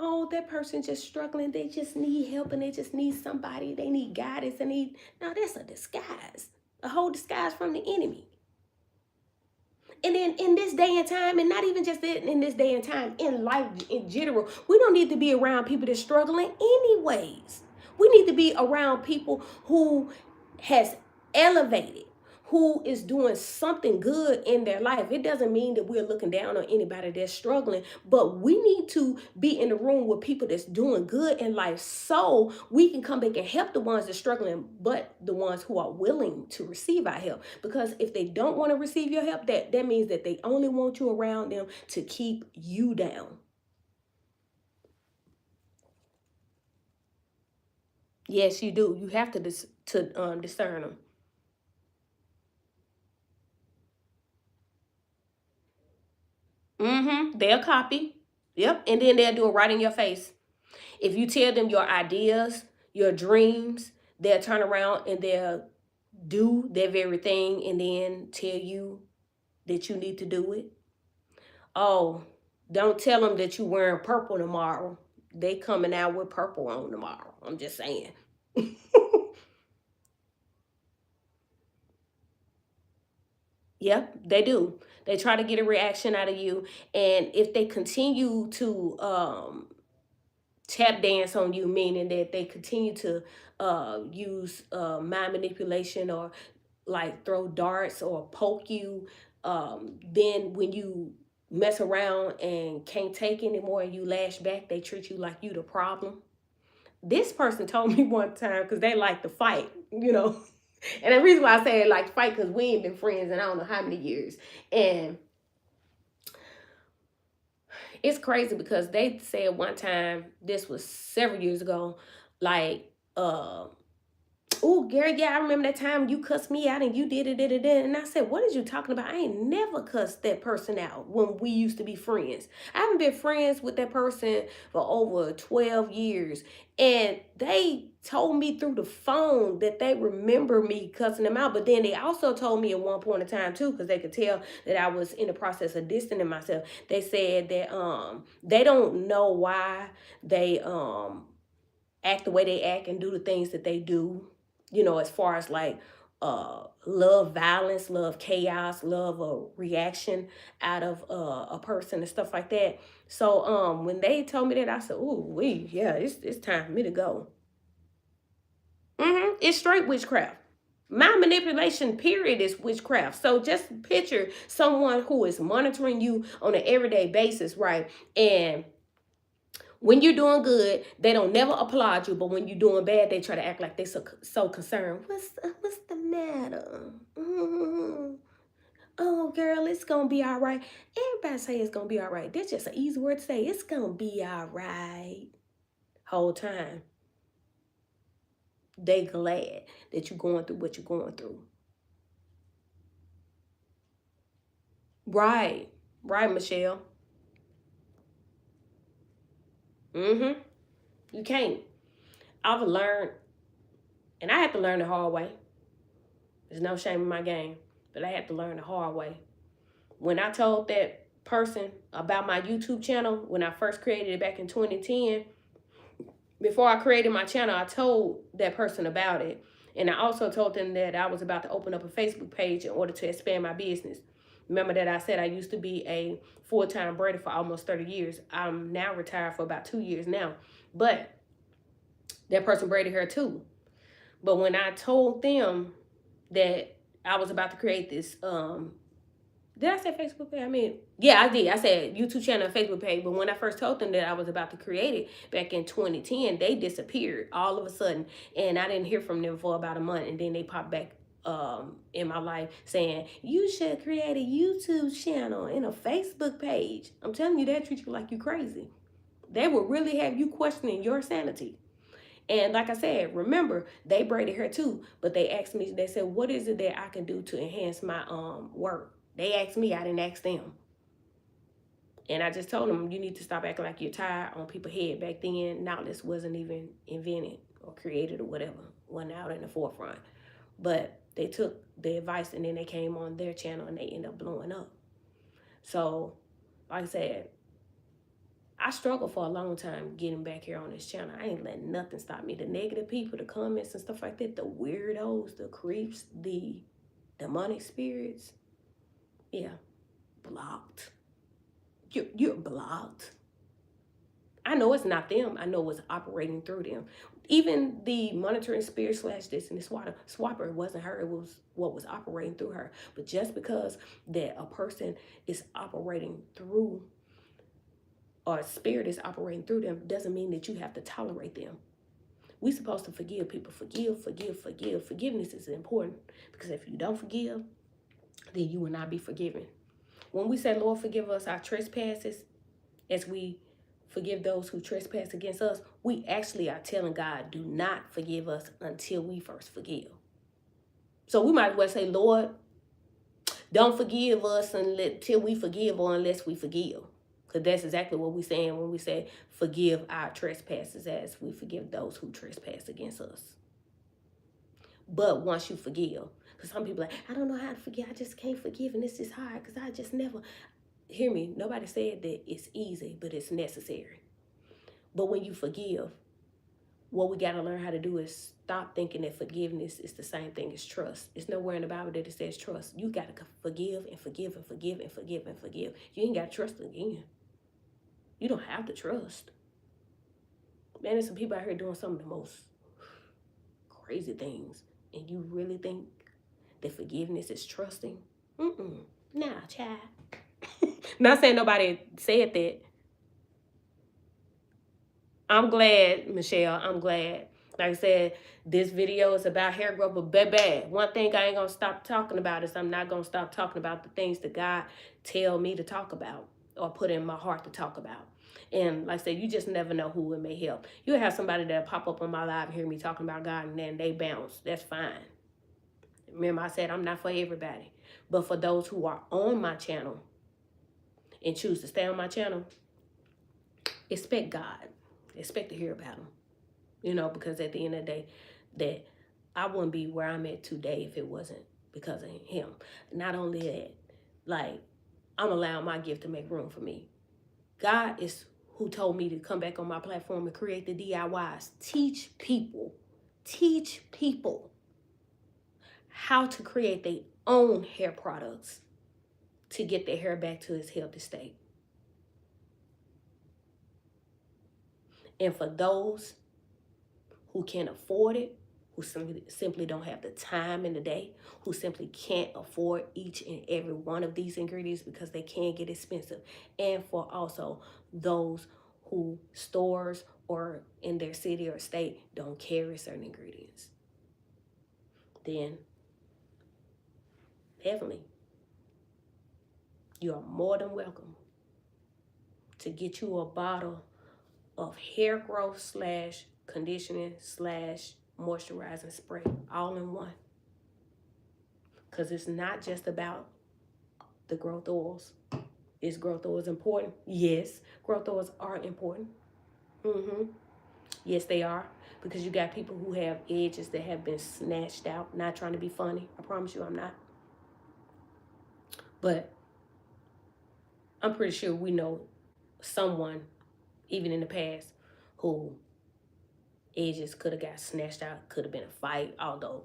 [SPEAKER 1] oh, that person just struggling. They just need help and they just need somebody. They need guidance. No, that's a disguise. A whole disguise from the enemy. And then in this day and time, and not even just in this day and time, in life in general, we don't need to be around people that's struggling anyways. We need to be around people who has elevated, who is doing something good in their life. It doesn't mean that we're looking down on anybody that's struggling, but we need to be in the room with people that's doing good in life so we can come back and help the ones that's struggling, but the ones who are willing to receive our help. Because if they don't want to receive your help, that means that they only want you around them to keep you down. Yes, you do. You have to discern them. They'll copy. Yep. And then they'll do it right in your face. If you tell them your ideas, your dreams, they'll turn around and they'll do their very thing and then tell you that you need to do it. Oh, don't tell them that you're wearing purple tomorrow. They coming out with purple on tomorrow. I'm just saying. Yep, they do. They try to get a reaction out of you. And if they continue to tap dance on you, meaning that they continue to use mind manipulation or like throw darts or poke you, then when you mess around and can't take anymore and you lash back, they treat you like you the problem. This person told me one time, because they like to fight, you know. And the reason why I say they like to fight, because we ain't been friends in I don't know how many years. And it's crazy because they said one time, this was several years ago, like, oh, Gary, yeah, I remember that time you cussed me out and you did it. And I said, what is you talking about? I ain't never cussed that person out when we used to be friends. I haven't been friends with that person for over 12 years. And they told me through the phone that they remember me cussing them out. But then they also told me at one point in time too, because they could tell that I was in the process of distancing myself. They said that they don't know why they act the way they act and do the things that they do, you know, as far as like love violence, love chaos, love a reaction out of a person and stuff like that. So when they told me that, I said, "Ooh, yeah, it's time for me to go." It's straight witchcraft. Mind manipulation, period, is witchcraft. So just picture someone who is monitoring you on an everyday basis, right? And when you're doing good, they don't never applaud you, but when you're doing bad, they try to act like they so concerned. What's the matter? Oh, girl, it's gonna be all right. Everybody say it's gonna be all right. That's just an easy word to say. It's gonna be all right. Whole time, they glad that you're going through what you're going through. Right, right, Michelle. You can't. I've learned, and I had to learn the hard way. There's no shame in my game, but I had to learn the hard way. When I told that person about my YouTube channel, when I first created it back in 2010, before I created my channel, I told that person about it. And I also told them that I was about to open up a Facebook page in order to expand my business. Remember that I said I used to be a full-time braider for almost 30 years. I'm now retired for about 2 years now. But that person braided hair too. But when I told them that I was about to create this did I say Facebook page? I mean, yeah, I did. I said YouTube channel and Facebook page. But when I first told them that I was about to create it back in 2010, they disappeared all of a sudden. And I didn't hear from them for about a month. And then they popped back in my life saying, you should create a YouTube channel and a Facebook page. I'm telling you, they'll treat you like you crazy. They will really have you questioning your sanity. And like I said, remember, they braided hair too. But they asked me, they said, what is it that I can do to enhance my work? They asked me, I didn't ask them. And I just told them, you need to stop acting like you're tired on people's head. Back then, knowledge wasn't even invented or created or whatever. Wasn't out in the forefront. But they took the advice and then they came on their channel and they ended up blowing up. So, like I said, I struggled for a long time getting back here on this channel. I ain't letting nothing stop me. The negative people, the comments and stuff like that, the weirdos, the creeps, the demonic spirits, yeah, blocked. You're blocked. I know it's not them. I know it's operating through them. Even the monitoring spirit slash this and this swapper, it wasn't her. It was what was operating through her. But just because that a person is operating through, or a spirit is operating through them, doesn't mean that you have to tolerate them. We're supposed to forgive people. Forgive, forgive, forgive. Forgiveness is important, because if you don't forgive, then you will not be forgiven. When we say, Lord, forgive us our trespasses, as we forgive those who trespass against us, we actually are telling God, do not forgive us until we first forgive. So we might as well say, Lord, don't forgive us until we forgive, or unless we forgive. Because that's exactly what we're saying when we say, forgive our trespasses as we forgive those who trespass against us. But once you forgive, because some people are like, I don't know how to forgive. I just can't forgive. And this is hard because I just never. Hear me. Nobody said that it's easy, but it's necessary. But when you forgive, what we got to learn how to do is stop thinking that forgiveness is the same thing as trust. It's nowhere in the Bible that it says trust. You got to forgive and forgive and forgive and forgive and forgive. You ain't got to trust again. You don't have to trust. Man, there's some people out here doing some of the most crazy things. And you really think that forgiveness is trusting? Nah, child. Not saying nobody said that. I'm glad, Michelle. I'm glad. Like I said, this video is about hair growth, but baby, one thing I ain't gonna stop talking about is I'm not gonna stop talking about the things that God tell me to talk about or put in my heart to talk about. And like I said, you just never know who it may help. You'll have somebody that pop up on my live and hear me talking about God, and then they bounce. That's fine. Remember, I said I'm not for everybody, but for those who are on my channel and choose to stay on my channel, expect God. Expect to hear about him. You know, because at the end of the day, that I wouldn't be where I'm at today if it wasn't because of him. Not only that, like, I'm allowing my gift to make room for me. God is who told me to come back on my platform and create the DIYs. Teach people how to create their own hair products to get their hair back to its healthy state. And for those who can't afford it, who simply don't have the time in the day, who simply can't afford each and every one of these ingredients because they can get expensive. And for also those who stores or in their city or state don't carry certain ingredients. Then, heavenly, you are more than welcome to get you a bottle of hair growth slash conditioning slash moisturizing spray all in one. Because it's not just about the growth oils. Is growth oils important? Yes, growth oils are important. Yes, they are. Because you got people who have edges that have been snatched out. Not trying to be funny. I promise you I'm not. But I'm pretty sure we know someone, even in the past, who edges could have got snatched out. Could have been a fight. Although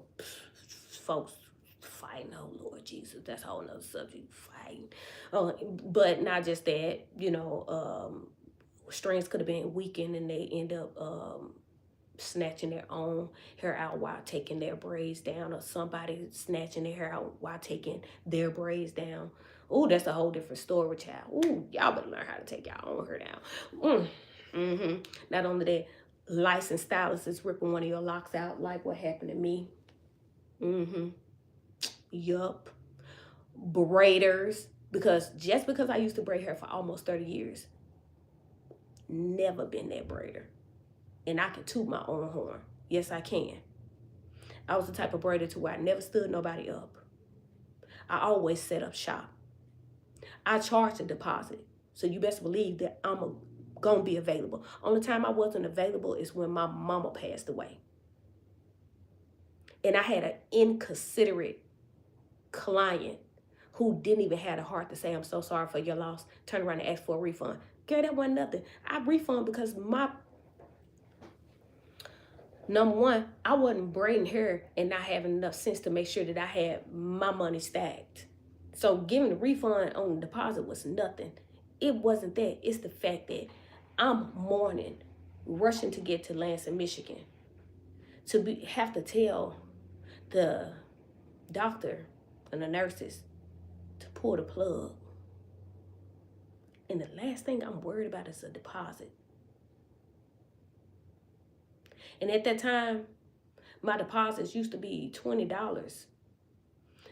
[SPEAKER 1] folks fighting, oh Lord Jesus, that's a whole nother subject, fighting. But not just that, you know, strands could have been weakened and they end up snatching their own hair out while taking their braids down, or somebody snatching their hair out while taking their braids down. Oh, that's a whole different story, child. Ooh, y'all better learn how to take y'all own hair down. Not only that, licensed stylists is ripping one of your locks out like what happened to me. Yup. Braiders. Because just because I used to braid hair for almost 30 years, never been that braider. And I can toot my own horn. Yes, I can. I was the type of braider to where I never stood nobody up. I always set up shop. I charged a deposit. So you best believe that I'm going to be available. Only time I wasn't available is when my mama passed away. And I had an inconsiderate client who didn't even have the heart to say, I'm so sorry for your loss. Turn around and ask for a refund. Girl, that wasn't nothing. I refund because number one, I wasn't braiding hair and not having enough sense to make sure that I had my money stacked. So giving the refund on the deposit was nothing. It wasn't that. It's the fact that I'm mourning, rushing to get to Lansing, Michigan, to have to tell the doctor and the nurses to pull the plug. And the last thing I'm worried about is a deposit. And at that time, my deposits used to be $20.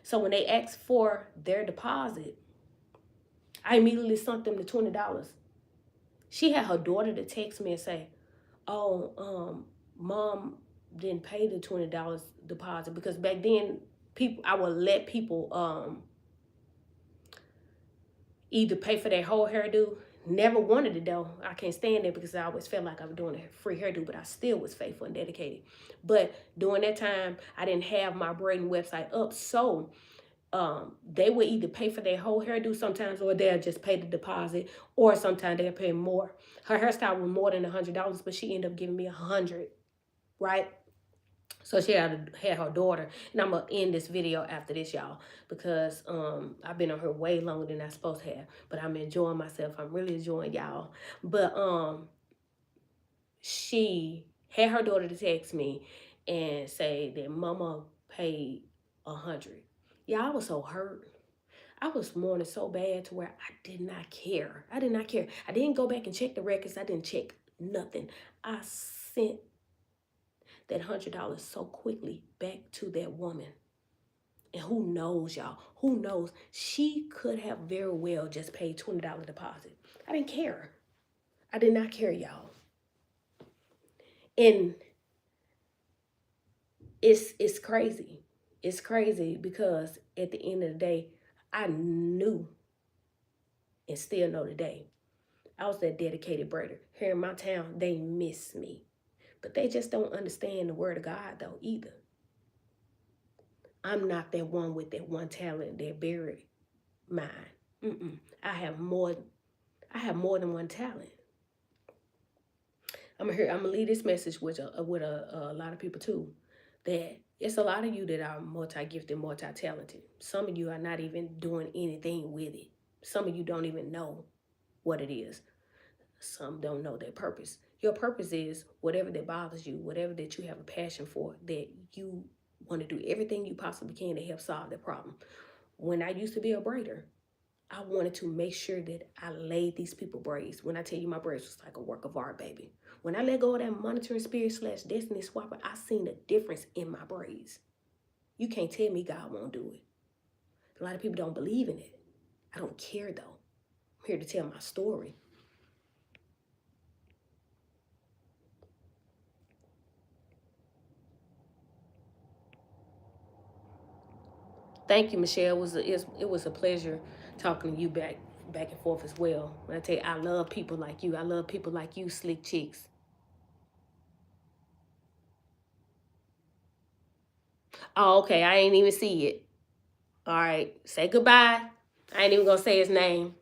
[SPEAKER 1] So when they asked for their deposit, I immediately sent them the $20. She had her daughter to text me and say, "Oh, mom didn't pay the $20 deposit," because back then I would let people either pay for their whole hairdo. Never wanted it though. I can't stand it because I always felt like I was doing a free hairdo, but I still was faithful and dedicated. But during that time, I didn't have my braiding website up, so they would either pay for their whole hairdo sometimes, or they'll just pay the deposit, or sometimes they'll pay more. Her hairstyle was more than $100, but she ended up giving me $100, right? So she had her daughter, and I'm gonna end this video after this, y'all, because I've been on her way longer than I supposed to have, but I'm enjoying myself. I'm really enjoying y'all. But she had her daughter to text me and say that mama paid $100. Yeah, I was so hurt. I was mourning so bad to where I did not care. I did not care. I didn't go back and check the records. I didn't check nothing. I sent that $100 so quickly back to that woman. And who knows, y'all? Who knows? She could have very well just paid $20 deposit. I didn't care. I did not care, y'all. And it's crazy. It's crazy because at the end of the day, I knew and still know today, I was that dedicated braider. Here in my town, they miss me. But they just don't understand the word of God though either. I'm not that one with that one talent that buried mine. I have more than one talent. I'm gonna leave this message with a lot of people too, that it's a lot of you that are multi-gifted, multi-talented. Some of you are not even doing anything with it. Some of you don't even know what it is. Some don't know their purpose. Your purpose is whatever that bothers you, whatever that you have a passion for, that you want to do everything you possibly can to help solve that problem. When I used to be a braider, I wanted to make sure that I laid these people braids. When I tell you my braids was like a work of art, baby. When I let go of that monitoring spirit / destiny swapper, I seen a difference in my braids. You can't tell me God won't do it. A lot of people don't believe in it. I don't care though. I'm here to tell my story. Thank you, Michelle. It was a pleasure talking to you back and forth as well. When I tell you, I love people like you. I love people like you, slick chicks. Oh, okay. I ain't even see it. All right. Say goodbye. I ain't even gonna say his name.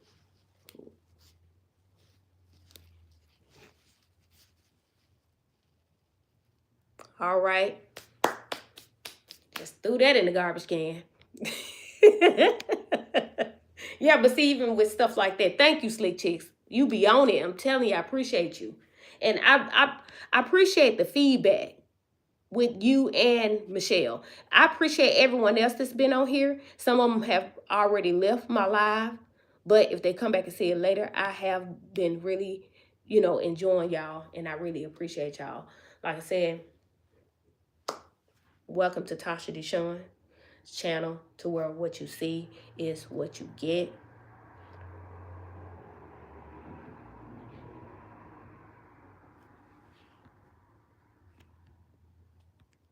[SPEAKER 1] All right. Just threw that in the garbage can. Yeah, but see, even with stuff like that, thank you, slick chicks. You be on it. I'm telling you, I appreciate you. And I appreciate the feedback with you and Michelle. I appreciate everyone else that's been on here. Some of them have already left my live, but if they come back and see it later, I have been really, enjoying y'all, and I really appreciate y'all. Like I said, welcome to Tasha Deshawn's channel, to where what you see is what you get.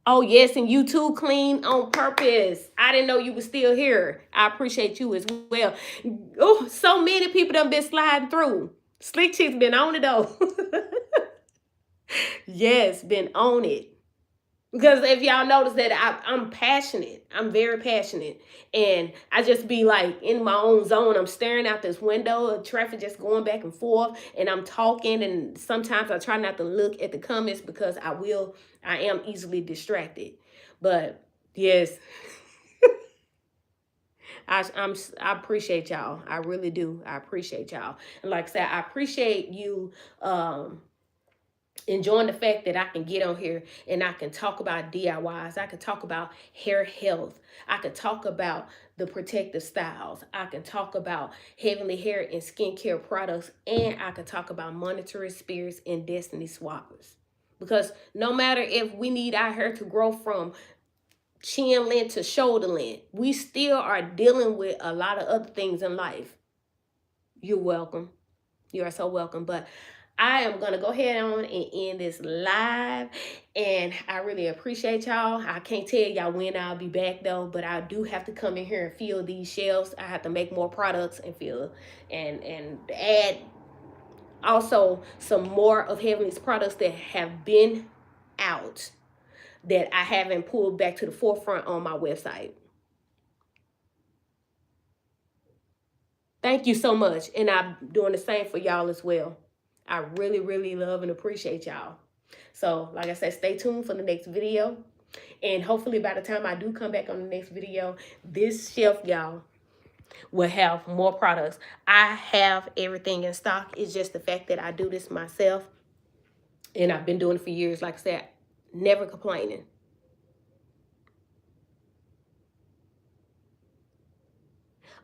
[SPEAKER 1] Oh, yes, and you too, Clean, on purpose. I didn't know you were still here. I appreciate you as well. Oh, so many people done been sliding through. Slick Chick's been on it, though. Yes, been on it. Because if y'all notice that I'm passionate. I'm very passionate. And I just be like in my own zone. I'm staring out this window, traffic just going back and forth, and I'm talking, and sometimes I try not to look at the comments because I am easily distracted. But yes, I appreciate y'all. I really do. I appreciate y'all. And like I said, I appreciate you enjoying the fact that I can get on here and I can talk about DIYs. I can talk about hair health. I can talk about the protective styles. I can talk about heavenly hair and skincare products. And I can talk about monetary spirits and destiny swappers. Because no matter if we need our hair to grow from chin length to shoulder length, we still are dealing with a lot of other things in life. You're welcome. You are so welcome. But I am going to go ahead on and end this live. And I really appreciate y'all. I can't tell y'all when I'll be back though, but I do have to come in here and fill these shelves. I have to make more products and fill and add also some more of Heavenly's products that have been out that I haven't pulled back to the forefront on my website. Thank you so much. And I'm doing the same for y'all as well. I really, really love and appreciate y'all. So, like I said, stay tuned for the next video. And hopefully by the time I do come back on the next video, this shelf, y'all, will have more products. I have everything in stock. It's just the fact that I do this myself. And I've been doing it for years. Like I said, never complaining.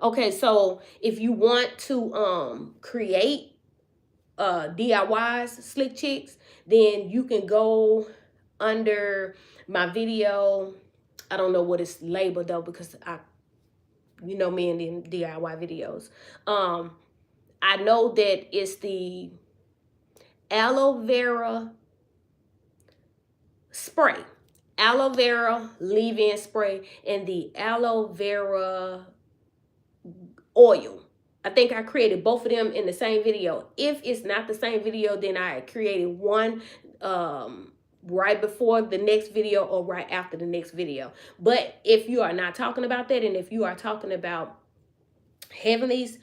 [SPEAKER 1] Okay, so if you want to create DIYs, Slick Chicks, then you can go under my video. I don't know what it's labeled though, because you know me in the DIY videos. I know that it's the aloe vera spray, aloe vera leave-in spray, and the aloe vera oil. I think I created both of them in the same video. If it's not the same video, then I created one right before the next video or right after the next video. But if you are not talking about that, and if you are talking about Heavenly's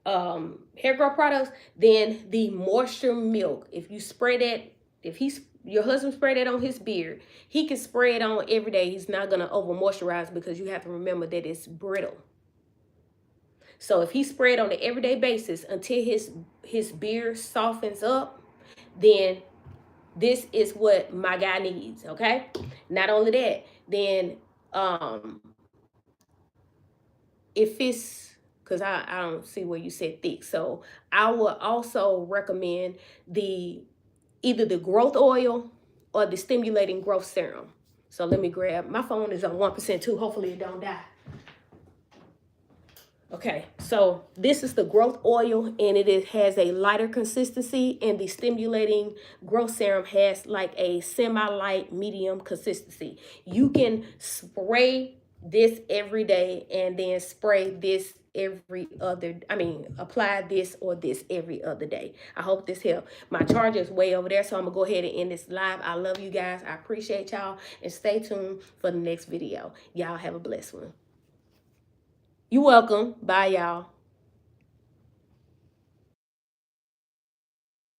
[SPEAKER 1] hair growth products, then the moisture milk, if you spray that, if your husband spray that on his beard, he can spray it on every day. He's not going to over moisturize, because you have to remember that it's brittle. So if he sprayed on an everyday basis until his beard softens up, then this is what my guy needs, okay? Not only that, then if it's, because I don't see where you said thick, so I will also recommend either the growth oil or the stimulating growth serum. So let me grab, my phone is on 1% too, hopefully it don't die. Okay, so this is the growth oil, and it has a lighter consistency, and the stimulating growth serum has like a semi-light medium consistency. You can spray this every day and then spray this apply this or this every other day. I hope this helped. My charger is way over there, so I'm gonna go ahead and end this live. I love you guys. I appreciate y'all, and stay tuned for the next video. Y'all have a blessed one. You're welcome. Bye, y'all.